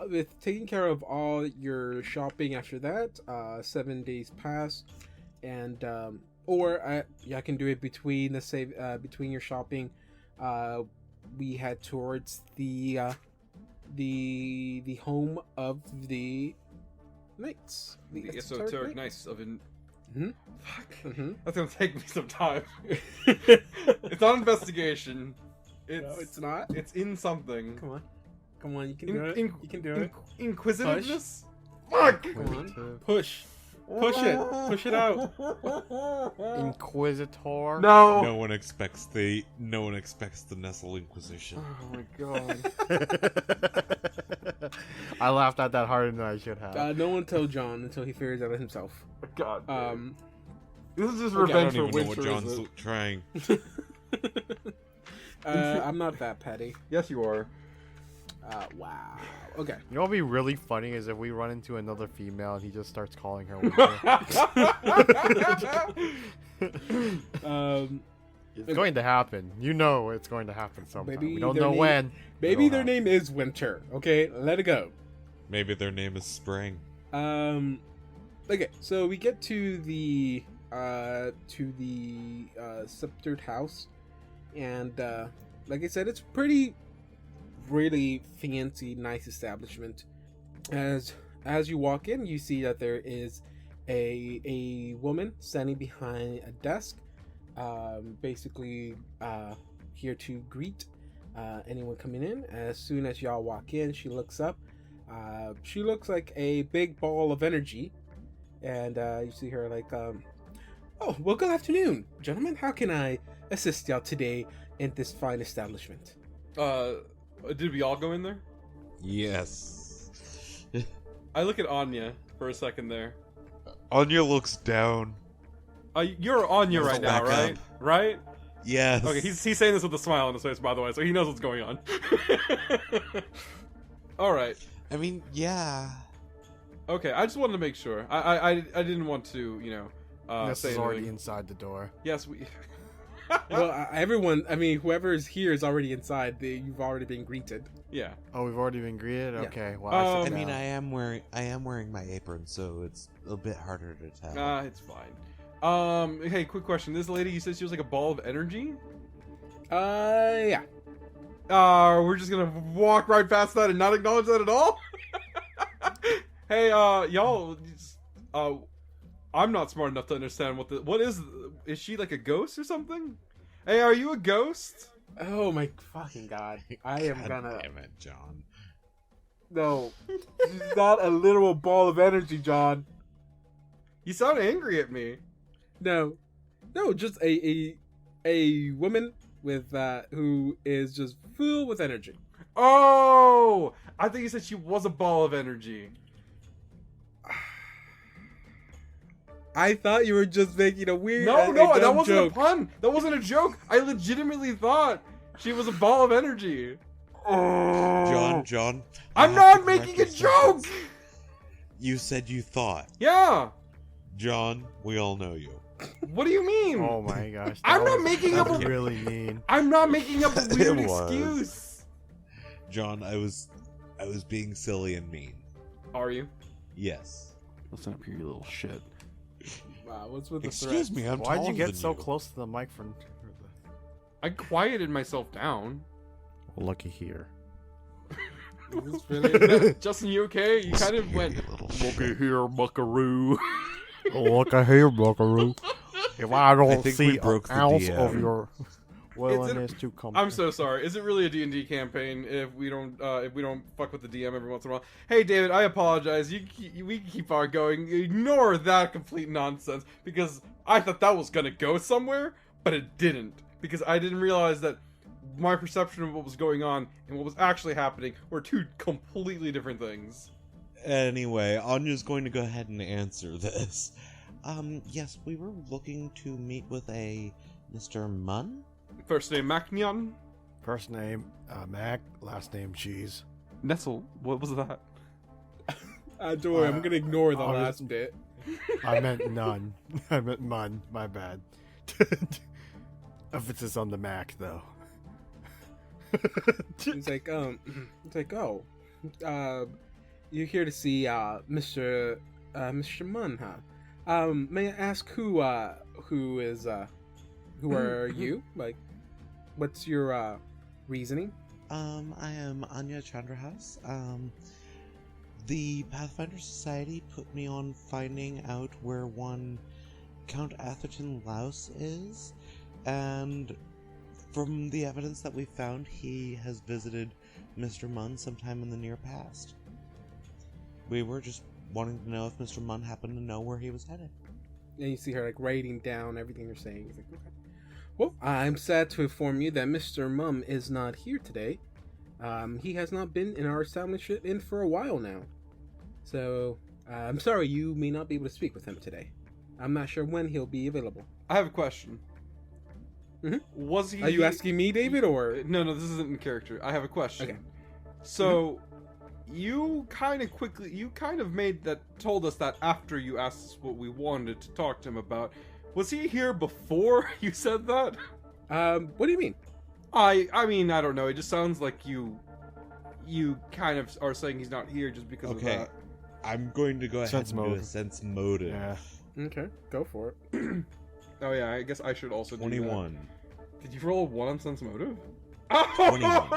With taking care of all your shopping after that, 7 days pass, and I can do it between between your shopping. We head towards the home of the knights. The esoteric knights of an. Mhm. Fuck. Mm-hmm. That's gonna take me some time. It's not investigation. No, it's not. It's in something. Come on, you can do it. You can do it. Inquisitiveness. Fuck. Come on, push it out. Inquisitor. No. No one expects the Nestle Inquisition. Oh my god. I laughed at that harder than I should have. No one tell John until he figures it out himself. God. This is just Okay, I revenge don't for even know what Winter. John's trying. I'm not that petty. Yes, you are. Wow. Okay. You know what'd be really funny is if we run into another female and he just starts calling her Winter. It's going to happen. You know it's going to happen sometime. Maybe We don't their know name- when. Maybe It'll their happen. name is Winter. Okay, let it go. Maybe their name is Spring. Okay, so we get to the sceptered house, and like I said, it's pretty, really fancy, nice establishment. As you walk in, you see that there is a woman standing behind a desk, basically here to greet anyone coming in. As soon as y'all walk in, she looks up. She looks like a big ball of energy, and you see her like, oh, well, good afternoon, gentlemen. How can I assist y'all today in this fine establishment? Did we all go in there? Yes. I look at Anya for a second there. Anya looks down. You're Anya Let's right now, back right? up. Right? Yes. Okay, he's saying this with a smile on his face, by the way, so he knows what's going on. All right. I mean, yeah. Okay, I just wanted to make sure. I didn't want to, This say is already anything. inside the door. Yes, we. Well, everyone, I mean, whoever is here is already inside. You've already been greeted. Yeah. Oh, we've already been greeted. Yeah. Okay. Well, I sit mean, down. I am wearing my apron, so it's a bit harder to tell. It's fine. Hey, quick question. This lady, you said she was like a ball of energy? Yeah. We're just gonna walk right past that and not acknowledge that at all? Hey, y'all, I'm not smart enough to understand what is she like a ghost or something? Hey, are you a ghost? Oh my fucking god! I am God gonna. damn it, John. No, she's not a literal ball of energy, John. You sound angry at me. No, just a woman with who is just filled with energy. Oh, I think you said she was a ball of energy. I thought you were just making a weird. No, a that dumb wasn't joke. a pun. That wasn't a joke. I legitimately thought she was a ball of energy. John. I'm I have not to correct making your a joke. sentence. You said you thought. Yeah. John, we all know you. What do you mean? Oh my gosh. I'm that not was- making that up was a- really mean. I'm not making up a weird It was. excuse. John, I was being silly and mean. Are you? Yes. Listen up here, you little shit. Wow, what's with the Excuse me, I'm Why'd you taller get than so you. close to the mic from? I quieted myself down. Looky here. Is this really- Justin, you okay? You kind of went, looky here, buckaroo. Looky here, buckaroo. If I don't think we see an broke the ounce DM. of your willingness to come, I'm so sorry. Is it really a D&D campaign if we don't fuck with the DM every once in a while? Hey, David, I apologize. We can keep on going. Ignore that complete nonsense because I thought that was gonna go somewhere, but it didn't because I didn't realize that my perception of what was going on and what was actually happening were two completely different things. Anyway, Anya's going to go ahead and answer this. Yes, we were looking to meet with a Mr. Munn? First name Macnion. first name Mack, last name Cheese. Nestle. What was that? Don't worry, I'm gonna ignore the I was- last bit. I meant none. I meant Mun. My bad. Emphasis on the Mac, though. It's like, oh, you're here to see, Mr. Munn, huh? May I ask who are you? Like, what's your, reasoning? I am Anya Chandrahouse. The Pathfinder Society put me on finding out where one Count Atherton Lowls is, and from the evidence that we found, he has visited Mr. Munn sometime in the near past. We were just wanting to know if Mr. Munn happened to know where he was headed. And you see her, like, writing down everything you're saying. It's like, okay. Well, I'm sad to inform you that Mr. Mum is not here today. He has not been in our establishment for a while now. So, I'm sorry you may not be able to speak with him today. I'm not sure when he'll be available. I have a question. Mhm. Was he? Are you asking me, David, or? No, this isn't in character. I have a question. Okay. So, you kind of told us that after you asked us what we wanted to talk to him about. Was he here before you said that? What do you mean? I mean, I don't know. It just sounds like you kind of are saying he's not here just because of Okay, that. I'm going to go ahead Sense and do a motive. sense motive. Yeah. Okay, go for it. Oh yeah, I guess I should also do 21. that. Did you roll 1 on sense motive? 21.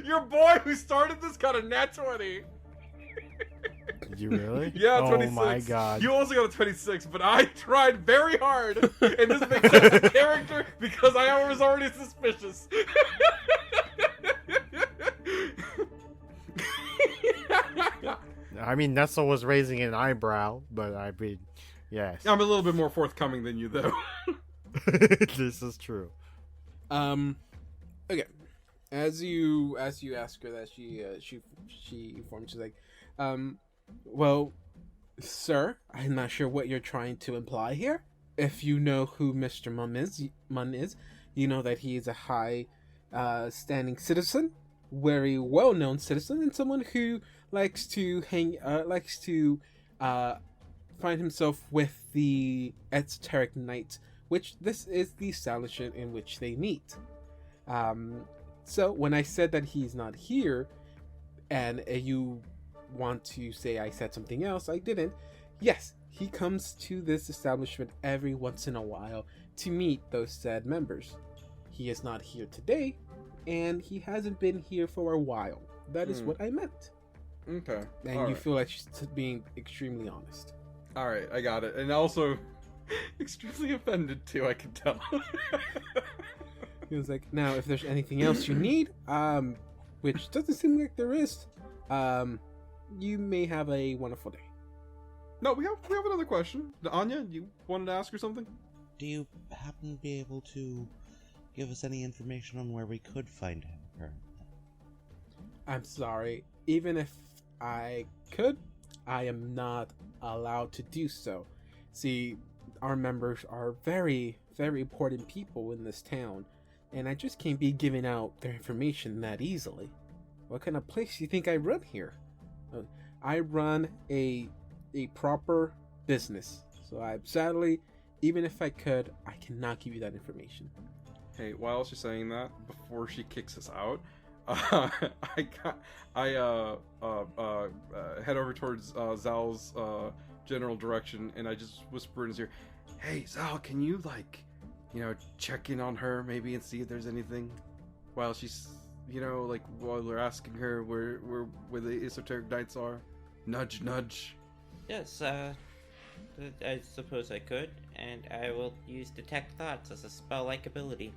Your boy who started this got a nat 20. Did you really? Yeah, Oh 26. my god. You also got a 26, but I tried very hard, and this makes sense in character because I was already suspicious. I mean, Nestle was raising an eyebrow, but I mean, yes. I'm a little bit more forthcoming than you, though. This is true. Okay. As you ask her that, she informs, she's like, well, sir, I'm not sure what you're trying to imply here. If you know who Mr. Munn is, you know that he is a high standing citizen, very well known citizen, and someone who likes to find himself with the esoteric knights, which this is the establishment in which they meet. So when I said that he's not here, and you want to say I said something else, I didn't. Yes, he comes to this establishment every once in a while to meet those said members. He is not here today, and he hasn't been here for a while. That is what I meant. Okay. And All you right. feel like she's being extremely honest. All right, I got it. And also, extremely offended, too, I can tell. He was like, now, if there's anything else you need, which doesn't seem like there is, you may have a wonderful day. No, we have another question. Anya, you wanted to ask her something? Do you happen to be able to give us any information on where we could find him currently? I'm sorry. Even if I could, I am not allowed to do so. See, our members are very, very important people in this town, and I just can't be giving out their information that easily. What kind of place do you think I run here? I run a proper business, so sadly, even if I could, I cannot give you that information. Hey, while she's saying that, before she kicks us out, I head over towards Zal's general direction, and I just whisper in his ear, "Hey, Zal, can you check in on her maybe and see if there's anything?" while she's, like while we're asking her where the esoteric knights are. Nudge, nudge. Yes, I suppose I could, and I will use Detect Thoughts as a spell-like ability.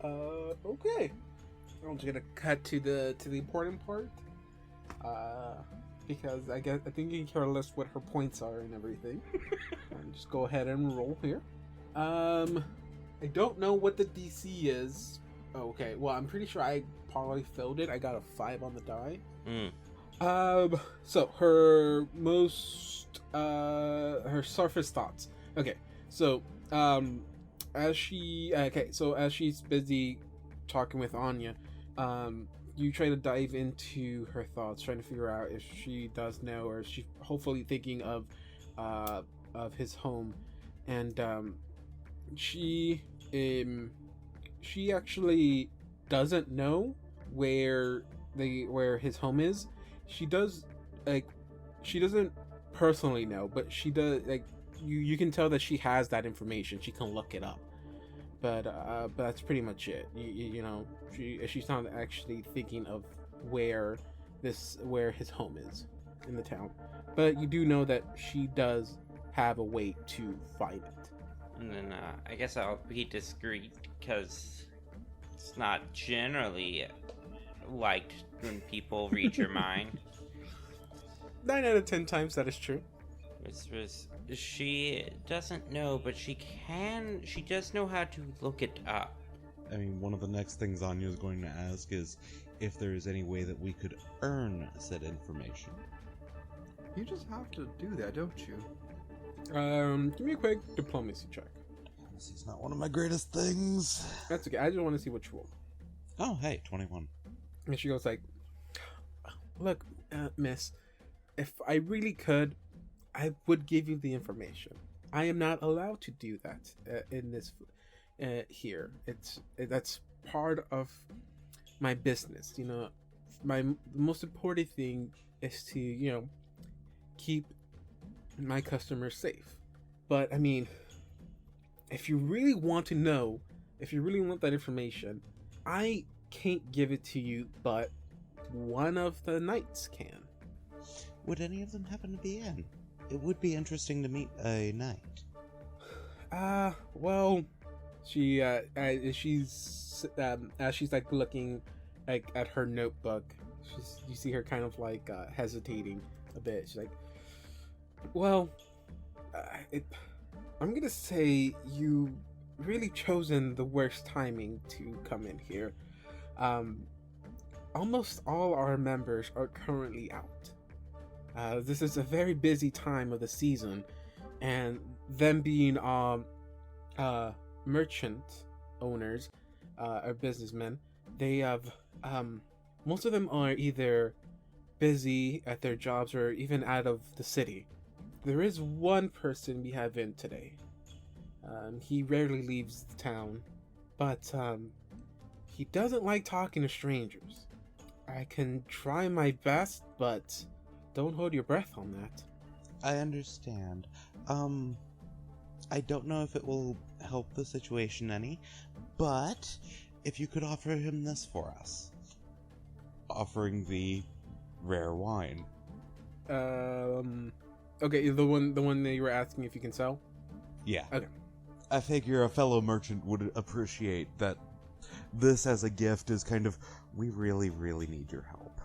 Okay. I'm just gonna cut to the important part. Because I think you care less what her points are and everything. Just go ahead and roll here. I don't know what the DC is. Okay, well, I'm pretty sure I probably filled it. I got a 5 on the die. So her her surface thoughts. Okay, so as she's busy talking with Anya, you try to dive into her thoughts, trying to figure out if she does know, or is she hopefully thinking of his home, and she actually doesn't know where his home is. She doesn't personally know, but she does, you can tell that she has that information. She can look it up, but that's pretty much it. She's not actually thinking of where his home is in the town, but you do know that she does have a way to find it. And then I guess I'll be discreet, because it's not generally liked when people read your mind. 9 out of 10 times that is true. She doesn't know, but she does know how to look it up. I mean, one of the next things Anya is going to ask is if there is any way that we could earn said information. You just have to do that, don't you? Give me a quick diplomacy check. This is not one of my greatest things. That's okay. I just want to see what you roll. Oh, hey, 21. And she goes like, "Look, miss, if I really could, I would give you the information. I am not allowed to do that in this here. That's part of my business. The most important thing is to keep my customers safe. But I mean, if you really want to know, if you really want that information, I can't give it to you, but one of the knights can." Would any of them happen to be in? It would be interesting to meet a knight. Well, she's as she's like looking at her notebook, you see her kind of like hesitating a bit. She's like, "Well, I'm gonna say you really chosen the worst timing to come in here. Almost all our members are currently out. This is a very busy time of the season, and them being merchant owners or businessmen, they have most of them are either busy at their jobs or even out of the city. There is one person we have in today. He rarely leaves the town, but he doesn't like talking to strangers. I can try my best, but don't hold your breath on that." I understand. I don't know if it will help the situation any, but if you could offer him this for us. Offering the rare wine. Okay, the one that you were asking if you can sell? Yeah. Okay. I figure a fellow merchant would appreciate that this as a gift is kind of, we really, really need your help.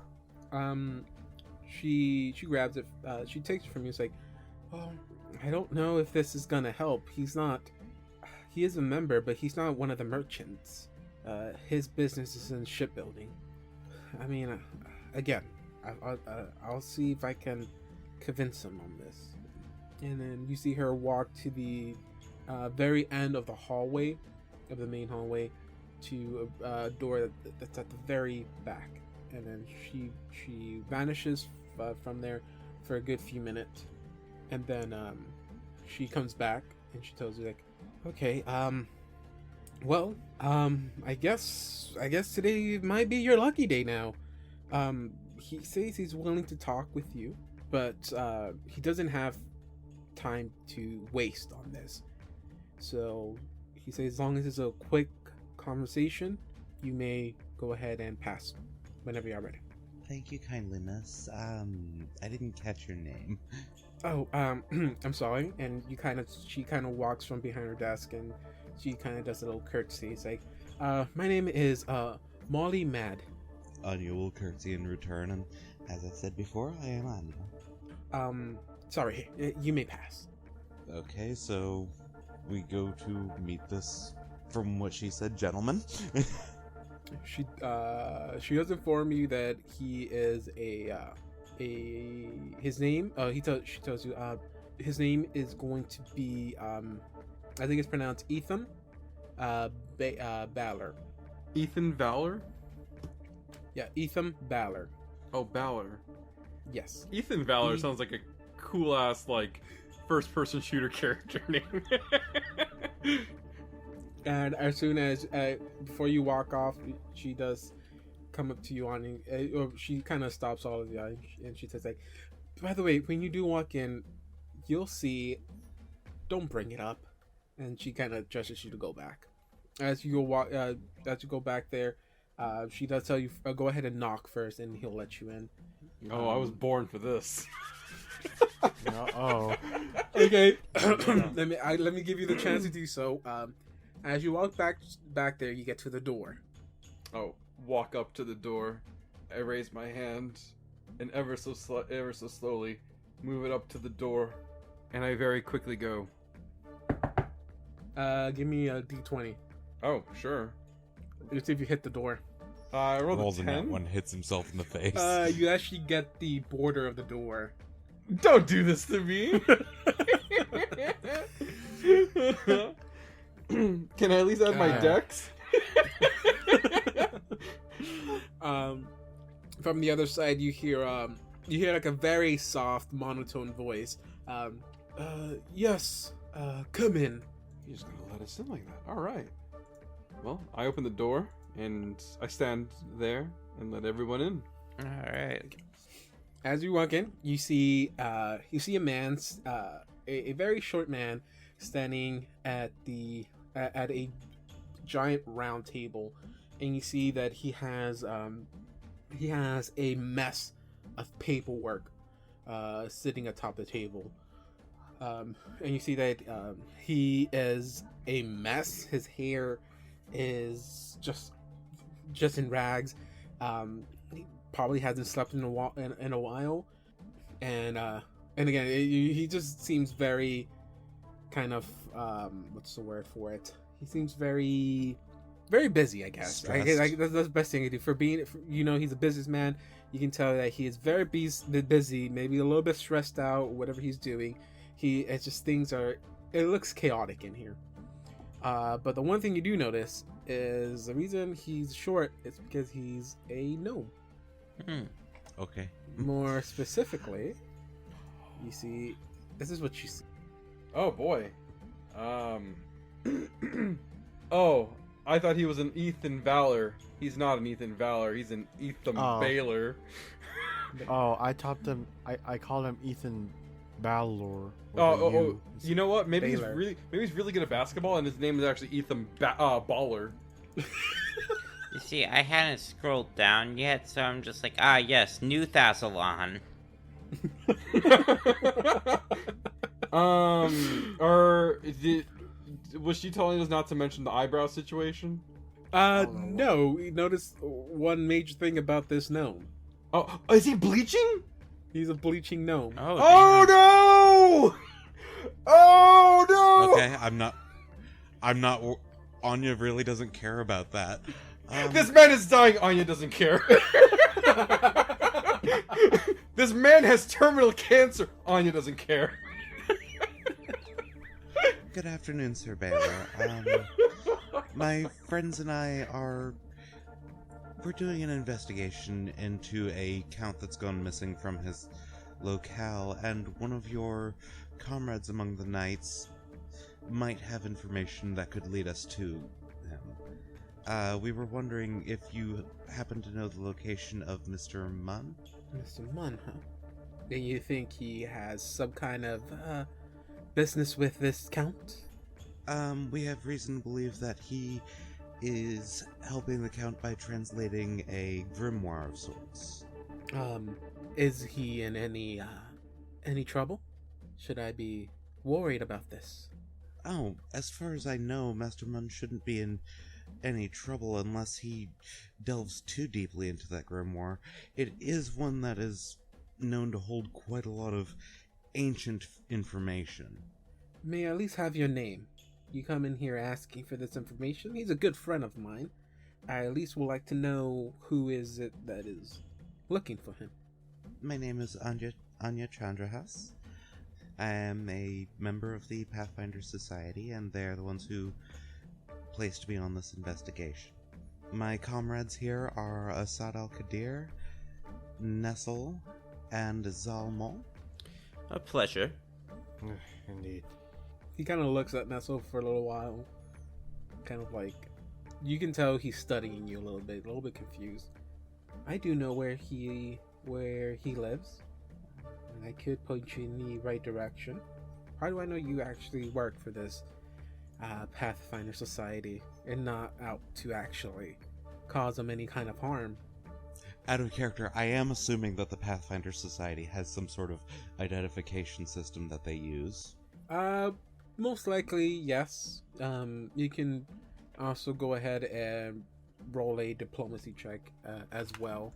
She grabs it, she takes it from you, it's like, "Oh, I don't know if this is gonna help. He is a member, but he's not one of the merchants. His business is in shipbuilding. I mean, again, I'll see if I can convince him on this." And then you see her walk to the very end of the hallway, of the main hallway, to a door that's at the very back, and then she vanishes from there for a good few minutes, and then she comes back and she tells you like, "Okay, well, I guess today might be your lucky day now. He says he's willing to talk with you, but he doesn't have time to waste on this. So he says as long as it's a quick conversation, you may go ahead and pass whenever you're ready. Thank you kindly, miss. I didn't catch your name. Oh, I'm sorry. And she kind of walks from behind her desk and she kind of does a little curtsy. It's like, my name is, Molly Mad. Anya will curtsy in return, and as I said before, I am Anya. Sorry, you may pass. Okay, so we go to meet this, from what she said, gentleman. She does inform you that he is his name, she tells you, his name is going to be, I think it's pronounced Ethan, Balor. Ethan Valor? Yeah, Ethan Balor. Oh, Balor. Yes. Ethan Valor sounds like a cool ass, like, first person shooter character name. And as soon as, before you walk off, she does come up to you or she kind of stops all of you, and she says, like, by the way, when you do walk in, you'll see, don't bring it up. And she kind of gestures you to go back. As you go back there, she does tell you, go ahead and knock first, and he'll let you in. Oh, I was born for this. Uh-oh. Okay, let me give you the chance to do so. As you walk back there, you get to the door. Oh, walk up to the door. I raise my hand, and ever so slowly, move it up to the door, and I very quickly go. Give me a d20. Oh, sure. Let's see if you hit the door. I rolled Rolls a in that 10. one, hits himself in the face. You actually get the border of the door. Don't do this to me. Can I at least add my dex? From the other side, you hear like a very soft, monotone voice. Yes, come in. You're just gonna let us in like that? All right. Well, I open the door and I stand there and let everyone in. All right. As you walk in, you see a man, a very short man, standing at a giant round table, and you see that he has a mess of paperwork sitting atop the table, and you see that he is a mess. His hair is just in rags. He probably hasn't slept in a while, and again, he just seems very kind of what's the word for it? He seems very busy, I guess. That's the best thing to do for being. He's a businessman. You can tell that he is very busy, maybe a little bit stressed out, whatever he's doing. It's just it looks chaotic in here. But the one thing you do notice is the reason he's short is because he's a gnome. Okay. More specifically, you see, this is what you see. Oh boy. Oh, I thought he was an Ethan Valor. He's not an Ethan Valor. He's an Ethan Baylor. Oh, I topped him. I called him Ethan Balor. Oh! You know what? Maybe Baylor. he's really good at basketball, and his name is actually Ethan Baller. You see, I hadn't scrolled down yet, so I'm just like, yes, New Thassalon. Was she telling us not to mention the eyebrow situation? No. Notice one major thing about this gnome. Oh, is he bleaching? He's a bleaching gnome. Oh no! Oh no! Okay, I'm not. Anya really doesn't care about that. This man is dying. Anya doesn't care. This man has terminal cancer. Anya doesn't care. Good afternoon, Sir Baylor. My friends and I we're doing an investigation into a count that's gone missing from his locale, and one of your comrades among the knights might have information that could lead us to him. We were wondering if you happen to know the location of Mr. Munn? Mr. Munn, huh? Then you think he has some kind of business with this count? We have reason to believe that he is helping the Count by translating a grimoire of sorts. Is he in any trouble? Should I be worried about this? Oh, as far as I know, Master Mun shouldn't be in any trouble unless he delves too deeply into that grimoire. It is one that is known to hold quite a lot of ancient information. May I at least have your name? You come in here asking for this information? He's a good friend of mine. I at least would like to know who is it that is looking for him. My name is Anya Chandrahas. I am a member of the Pathfinder Society, and they're the ones who placed me on this investigation. My comrades here are Asad al-Qadir, Nestle, and Zalmol. A pleasure. Indeed. He kind of looks at Nestle for a little while. Kind of like... You can tell he's studying you a little bit confused. I do know where he lives. And I could point you in the right direction. How do I know you actually work for this Pathfinder Society and not out to actually cause him any kind of harm? Out of character, I am assuming that the Pathfinder Society has some sort of identification system that they use. Most likely, yes. You can also go ahead and roll a diplomacy check as well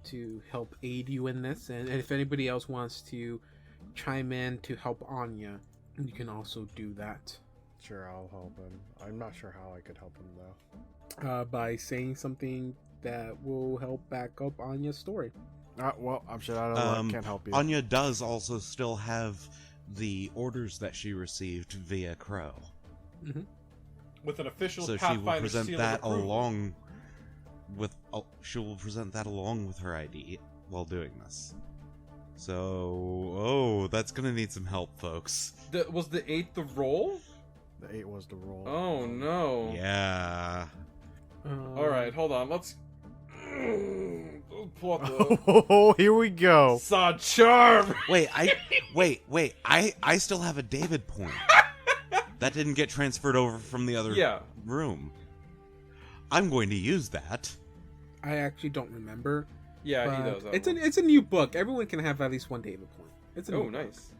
to help aid you in this. And if anybody else wants to chime in to help Anya, you can also do that. Sure, I'll help him. I'm not sure how I could help him, though. By saying something that will help back up Anya's story. Well, I'm sure I can't help you. Anya does also still have the orders that she received via Crow. Mm-hmm. With an official So she will Pathfinder present seal that of approval. along with her ID while doing this. So, that's gonna need some help, folks. Was the 8 the roll? The 8 was the roll. Oh no. Yeah. Alright, hold on, let's pull up the Oh, here we go. Saw charm! Wait, I still have a David point. That didn't get transferred over from the other room. I'm going to use that. I actually don't remember. Yeah, he but does. It's a new book. Everyone can have at least one David point. It's a new book. Nice.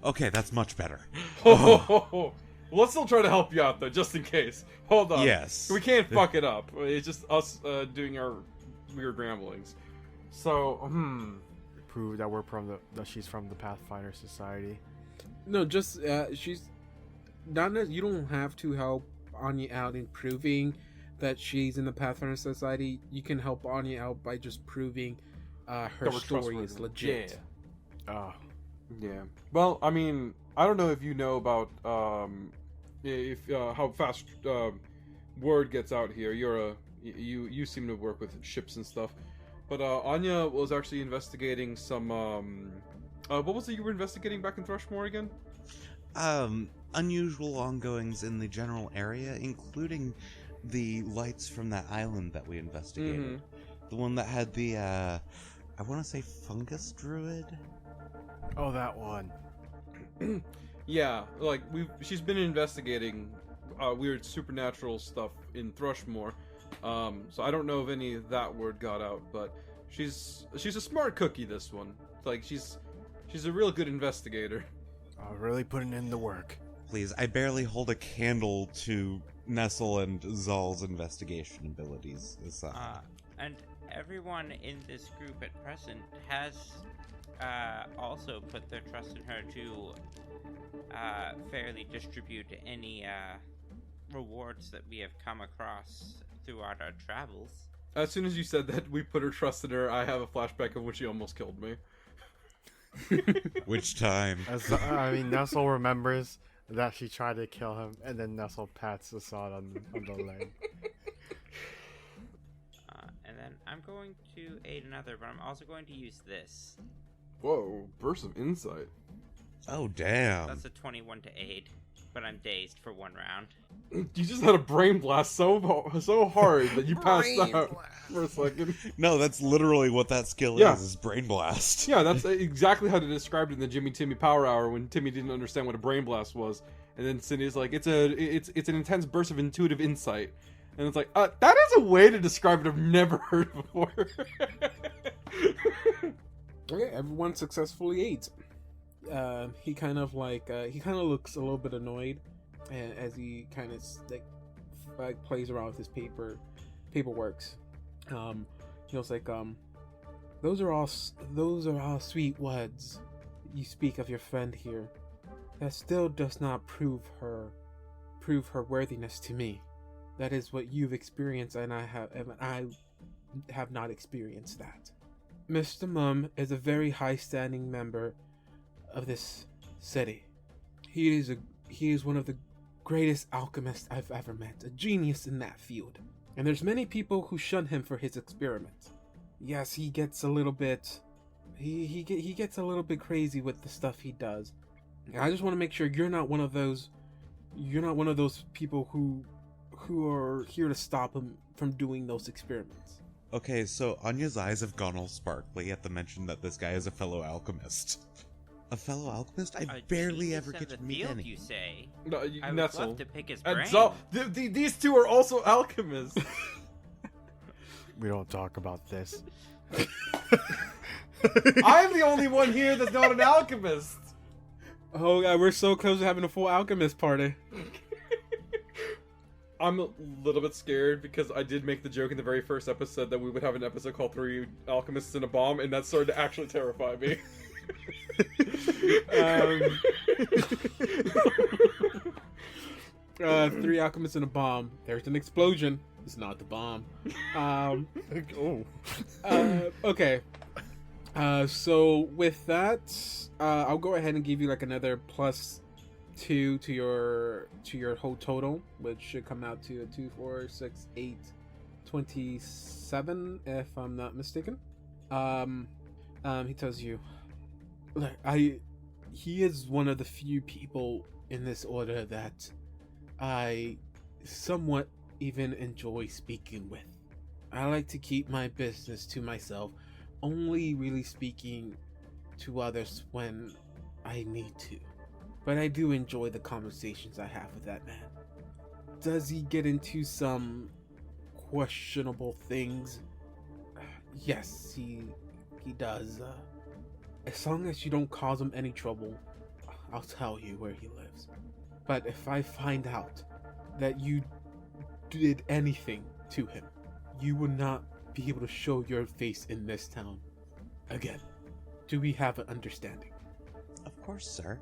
Okay, that's much better. Well, let's still try to help you out, though, just in case. Hold on. Yes. We can't fuck it up. It's just us doing our weird ramblings. So, Prove that we're from that she's from the Pathfinder Society. No, just she's not. You don't have to help Anya out in proving that she's in the Pathfinder Society. You can help Anya out by just proving her story is legit. Yeah. Yeah. Well, I mean, I don't know if you know about how fast word gets out here. You seem to work with ships and stuff, but Anya was actually investigating some. What was it you were investigating back in Thrushmore again? Unusual ongoings in the general area, including the lights from that island that we investigated. Mm-hmm. The one that had the, I want to say fungus druid? Oh, that one. Yeah, like she's been investigating weird supernatural stuff in Thrushmore. So I don't know if any of that word got out, but she's a smart cookie, this one. Like she's a real good investigator. Really putting in the work. Please, I barely hold a candle to Nestle and Zal's investigation abilities aside. And everyone in this group at present has also put their trust in her to fairly distribute any rewards that we have come across throughout our travels. As soon as you said that we put our trust in her, I have a flashback of when she almost killed me. Which time? Nestle remembers that she tried to kill him, and then Nestle pats Assad on the leg. And then I'm going to aid another, but I'm also going to use this. Whoa, burst of insight. Oh, damn. That's a 21 to aid, but I'm dazed for one round. You just had a brain blast so hard that you passed out for a second. No, that's literally what that skill is Brain Blast. Yeah, that's exactly how they described it in the Jimmy Timmy Power Hour when Timmy didn't understand what a brain blast was. And then Cindy's like, it's an intense burst of intuitive insight. And it's like, that is a way to describe it I've never heard before. Okay, everyone successfully ate. He kind of looks a little bit annoyed as he kind of like plays around with his paperworks. He was like, those are all sweet words you speak of your friend here. That still does not prove her worthiness to me. That is what you've experienced, and I have not experienced that. Mr. Mum is a very high-standing member of this city. He is one of the greatest alchemists I've ever met, a genius in that field. And there's many people who shun him for his experiments. Yes, he gets a little bit he gets a little bit crazy with the stuff he does. And I just want to make sure you're not one of those people who are here to stop him from doing those experiments. Okay, so Anya's eyes have gone all sparkly at the mention that this guy is a fellow alchemist. A fellow alchemist? I barely ever get to meet any. You say? No, I would love to pick his brain. These two are also alchemists. We don't talk about this. I'm the only one here that's not an alchemist. Oh god, we're so close to having a full alchemist party. I'm a little bit scared because I did make the joke in the very first episode that we would have an episode called 3 Alchemists in a Bomb, and that started to actually terrify me. 3 alchemists in a bomb. There's an explosion. It's not the bomb. Okay. So with that, I'll go ahead and give you like another +2 to your whole total, which should come out to a 2, 4, 6, 8, 27, if I'm not mistaken. He tells you, look, he is one of the few people in this order that I somewhat even enjoy speaking with. I like to keep my business to myself, only really speaking to others when I need to. But I do enjoy the conversations I have with that man. Does he get into some questionable things? Yes, he does. As long as you don't cause him any trouble, I'll tell you where he lives. But if I find out that you did anything to him, you will not be able to show your face in this town again. Do we have an understanding? Of course, sir.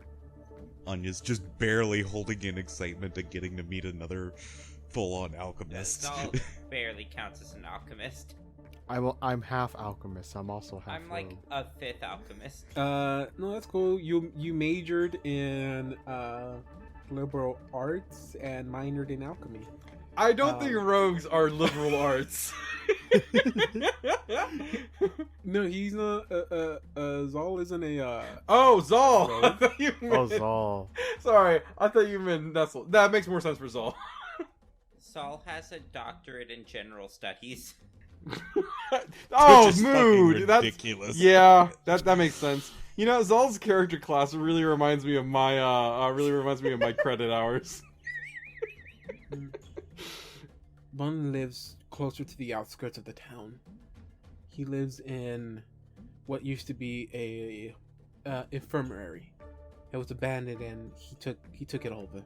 Anya's just barely holding in excitement at getting to meet another full-on alchemist. Zal barely counts as an alchemist. I'm half alchemist. I'm also half. I'm like a 5th alchemist. No, that's cool. You majored in liberal arts and minored in alchemy. I don't think rogues are liberal arts. No, he's not. Zal isn't a. Oh, Zal! Rogue. I thought you meant... Oh, Zal. Sorry, I thought you meant Nestle. That makes more sense for Zal. Saul has a doctorate in general studies. Oh, Which is mood! fucking ridiculous. That's, yeah, that makes sense. You know, Zal's character class really reminds me of my credit hours. One lives closer to the outskirts of the town. He lives in what used to be a infirmary. It was abandoned, and he took it over.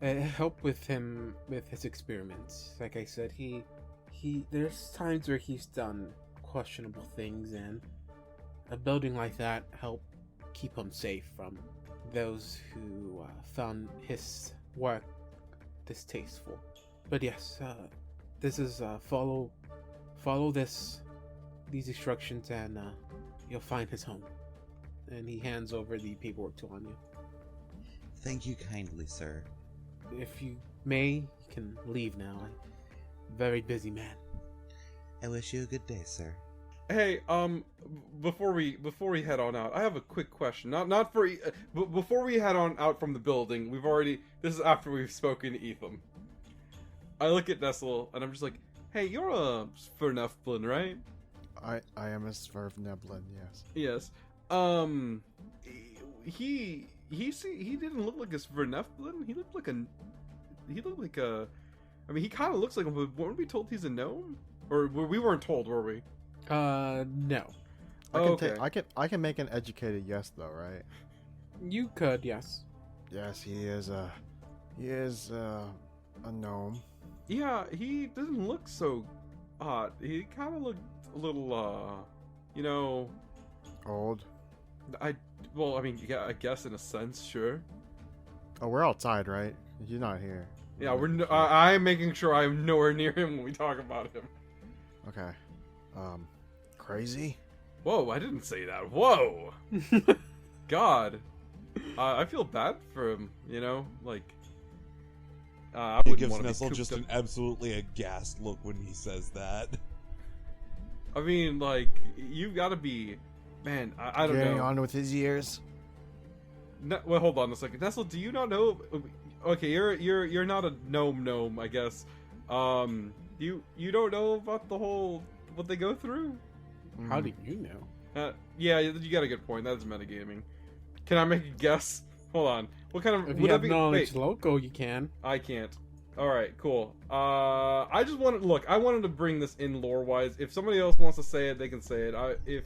It helped with him with his experiments. Like I said, he there's times where he's done questionable things, and a building like that helped keep him safe from those who found his work distasteful. But yes, this is follow these instructions, and you'll find his home. And he hands over the paperwork to Anya. Thank you kindly, sir. If you may, you can leave now. I'm a very busy man. I wish you a good day, sir. Hey, before we head on out, I have a quick question. Not for but before we head on out from the building, this is after we've spoken to Etham. I look at Nestle and I'm just like, hey, you're a Sverneflin, right? I am a Svervneblin, yes. Yes. He didn't look like a Sverneflin. He looked like I mean, he kind of looks like him, but weren't we told he's a gnome? Or we weren't told, were we? No. Okay. I can make an educated yes though, right? You could, yes. Yes, he is a gnome. Yeah, he doesn't look so odd. He kind of looked a little, you know... Old. I mean, yeah, I guess in a sense, sure. Oh, we're outside, right? You're not here. Yeah, I'm making sure I'm nowhere near him when we talk about him. Okay. Crazy? Whoa, I didn't say that. Whoa! God. I feel bad for him, you know? Like... I He wouldn't gives want to be Nestle cooped just up. an absolutely aghast look when he says that. I mean, like, you've got to be... Man, I don't Getting know. on with his years. Well, hold on a second. Nestle, do you not know... Okay, you're not a gnome, I guess. You don't know about the whole... What they go through? How do you know? Yeah, you got a good point. That's metagaming. Can I make a guess? Hold on. What kind of... If would you that have be... knowledge Wait, loco, you can. I can't. Alright, cool. I just wanted... Look, I wanted to bring this in lore-wise. If somebody else wants to say it, they can say it. If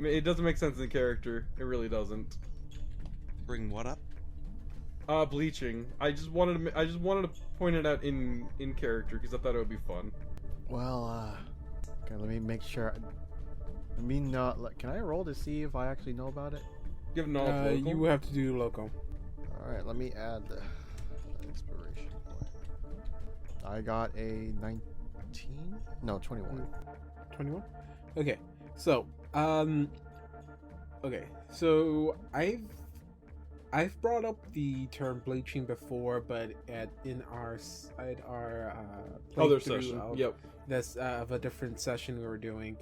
it doesn't make sense in character, it really doesn't. Bring what up? Bleaching. I just wanted to point it out in character because I thought it would be fun. Well, okay, let me make sure. Let me not. Can I roll to see if I actually know about it? You have knowledge local? You have to do loco. All right, let me add the inspiration point. I got a 19. No, 21. 21? Okay. So, okay. So I've brought up the term bleaching before, but in our Other playthrough session. of, Yep. that's of a different session we were doing.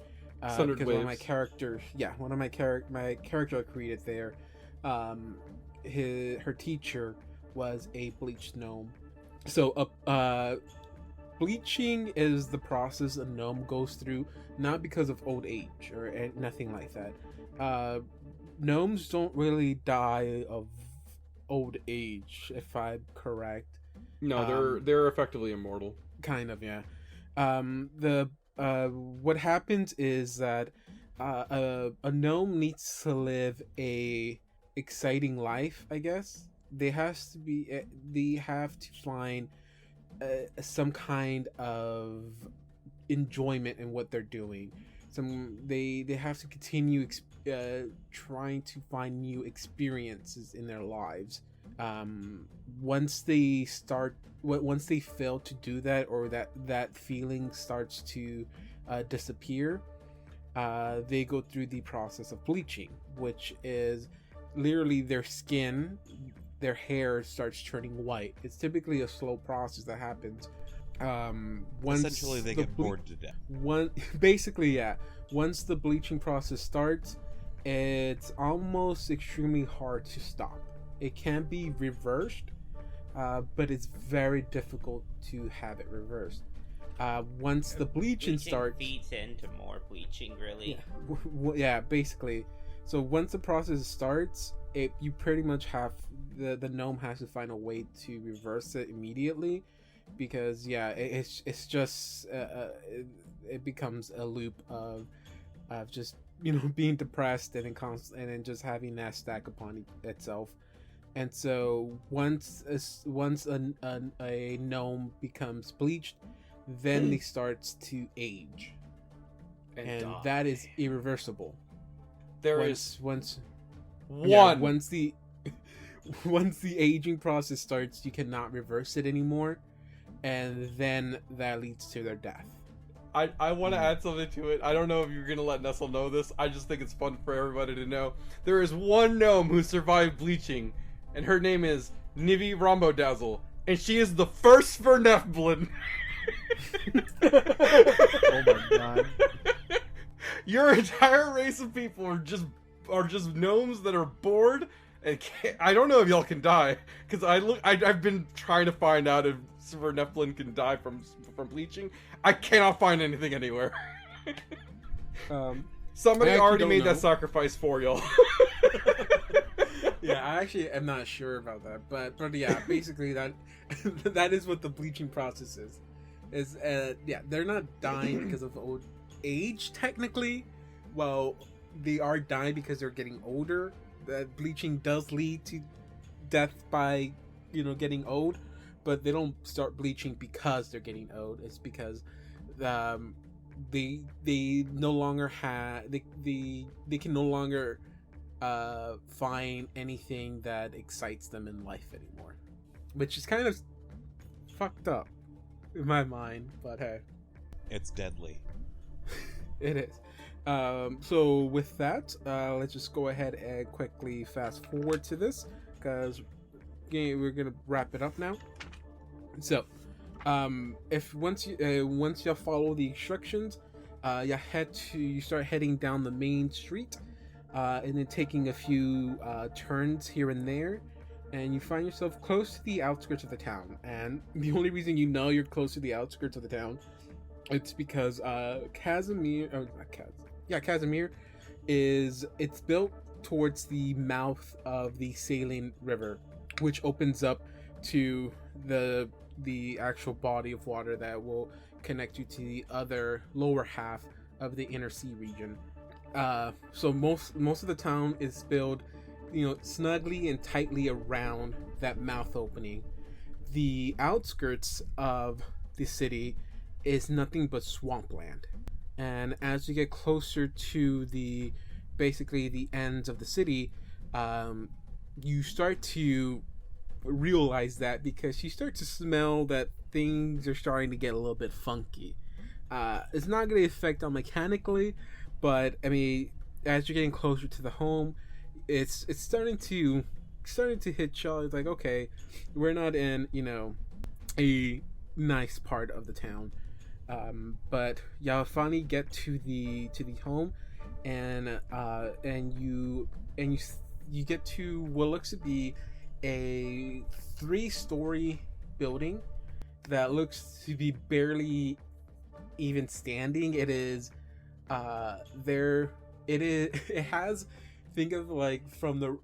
Sundered Because one of my Waves. characters, my character I created there, her teacher was a bleached gnome. So, bleaching is the process a gnome goes through, not because of old age or nothing like that. Gnomes don't really die of old age, if I'm correct. No, they're effectively immortal. Kind of, yeah. What happens is that a gnome needs to live a exciting life, I guess. They have to find some kind of enjoyment in what they're doing. They have to continue trying to find new experiences in their lives. Once they fail to do that, or that feeling starts to disappear, they go through the process of bleaching, which is literally their skin, their hair starts turning white. It's typically a slow process that happens. Essentially, they get bored to death. Basically, yeah. Once the bleaching process starts, it's almost extremely hard to stop. It can be reversed, but it's very difficult to have it reversed. Once the bleaching starts, feeds into more bleaching, really. Yeah, basically. So once the process starts, you pretty much have the gnome has to find a way to reverse it immediately, because it's just it becomes a loop of just being depressed and then just having that stack upon itself. And so once a gnome becomes bleached, then he starts to age, and die. that is irreversible. Once the aging process starts, you cannot reverse it anymore, and then that leads to their death. I want to add something to it. I don't know if you're going to let Nestle know this. I just think it's fun for everybody to know. There is one gnome who survived bleaching, and her name is Nivi Rombodazzle, and she is the first Vernefblin. Oh my god. Your entire race of people are just gnomes that are bored and can't, I don't know if y'all can die, because I've been trying to find out if Vernefblin can die from bleaching. I cannot find anything anywhere. Somebody already made that sacrifice for y'all. Yeah, I actually am not sure about that, but yeah, basically that is what the bleaching process is. is yeah, they're not dying because of old age technically. Well, they are dying because they're getting older. That bleaching does lead to death by, getting old, but they don't start bleaching because they're getting old. It's because they no longer have they can no longer find anything that excites them in life anymore, which is kind of fucked up in my mind, but hey, It's deadly. it is. So with that, let's just go ahead and quickly fast forward to this, because we're gonna wrap it up now. So if once you follow the instructions, you start heading down the main street, and then taking a few turns here and there, and you find yourself close to the outskirts of the town. And the only reason you know you're close to the outskirts of the town, it's because Casimir it's built towards the mouth of the Saline River, which opens up to the actual body of water that will connect you to the other lower half of the inner sea region. So most of the town is built, snugly and tightly around that mouth opening. The outskirts of the city is nothing but swampland, and as you get closer to basically the ends of the city, you start to realize that, because you start to smell that things are starting to get a little bit funky. It's not going to affect on mechanically, but I mean, as you're getting closer to the home, it's starting to hit y'all. It's like, okay, we're not in a nice part of the town, but y'all finally get to the home, and you get to what looks to be a 3-story building that looks to be barely even standing. It is it has, think of like from the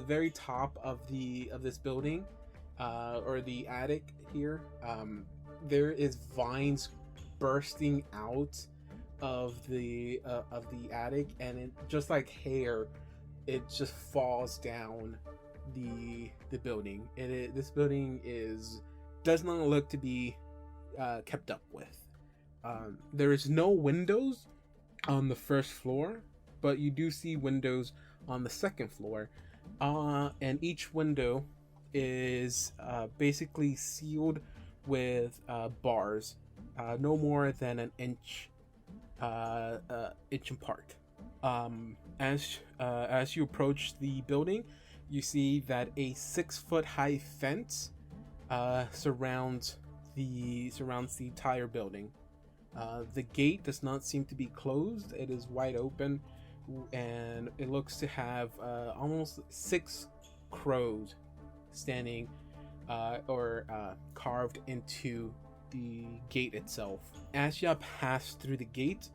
very top of this building, or the attic here, there is vines bursting out of the attic, and it just like hair, it just falls down the building. This building does not look to be kept up with. There is no windows on the first floor, but you do see windows on the second floor, and each window is basically sealed with bars, no more than an inch apart. As you approach the building, you see that a 6-foot high fence surrounds the entire building. The gate does not seem to be closed. It is wide open, and it looks to have almost 6 crows standing or carved into the gate itself. As you pass through the gate,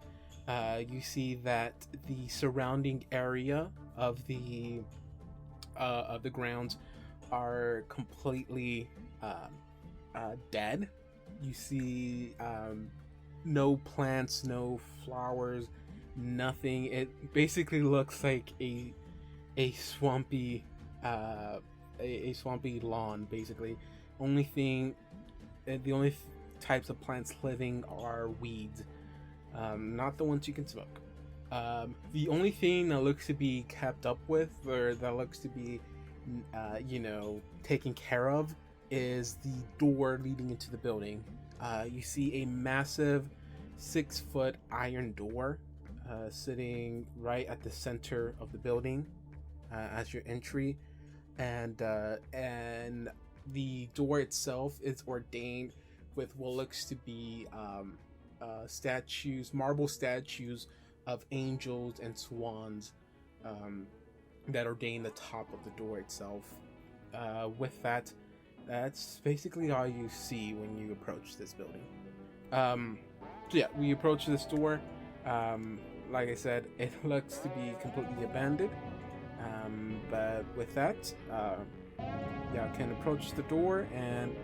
you see that the surrounding area of the grounds are completely dead. You see no plants, no flowers, nothing. It basically looks like a swampy lawn. Basically, the only types of plants living are weeds, not the ones you can smoke. The only thing that looks to be kept up with, or that looks to be taken care of, is the door leading into the building. You see a massive 6-foot iron door sitting right at the center of the building as your entry, and the door itself is ordained with what looks to be marble statues of angels and swans that ordain the top of the door itself. With that, that's basically all you see when you approach this building. So yeah, we approach this door. Like I said, it looks to be completely abandoned. But with that, yeah, can approach the door, and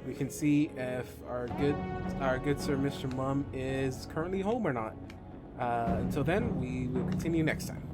we can see if our good Sir Mr. Mum is currently home or not. Until then, we will continue next time.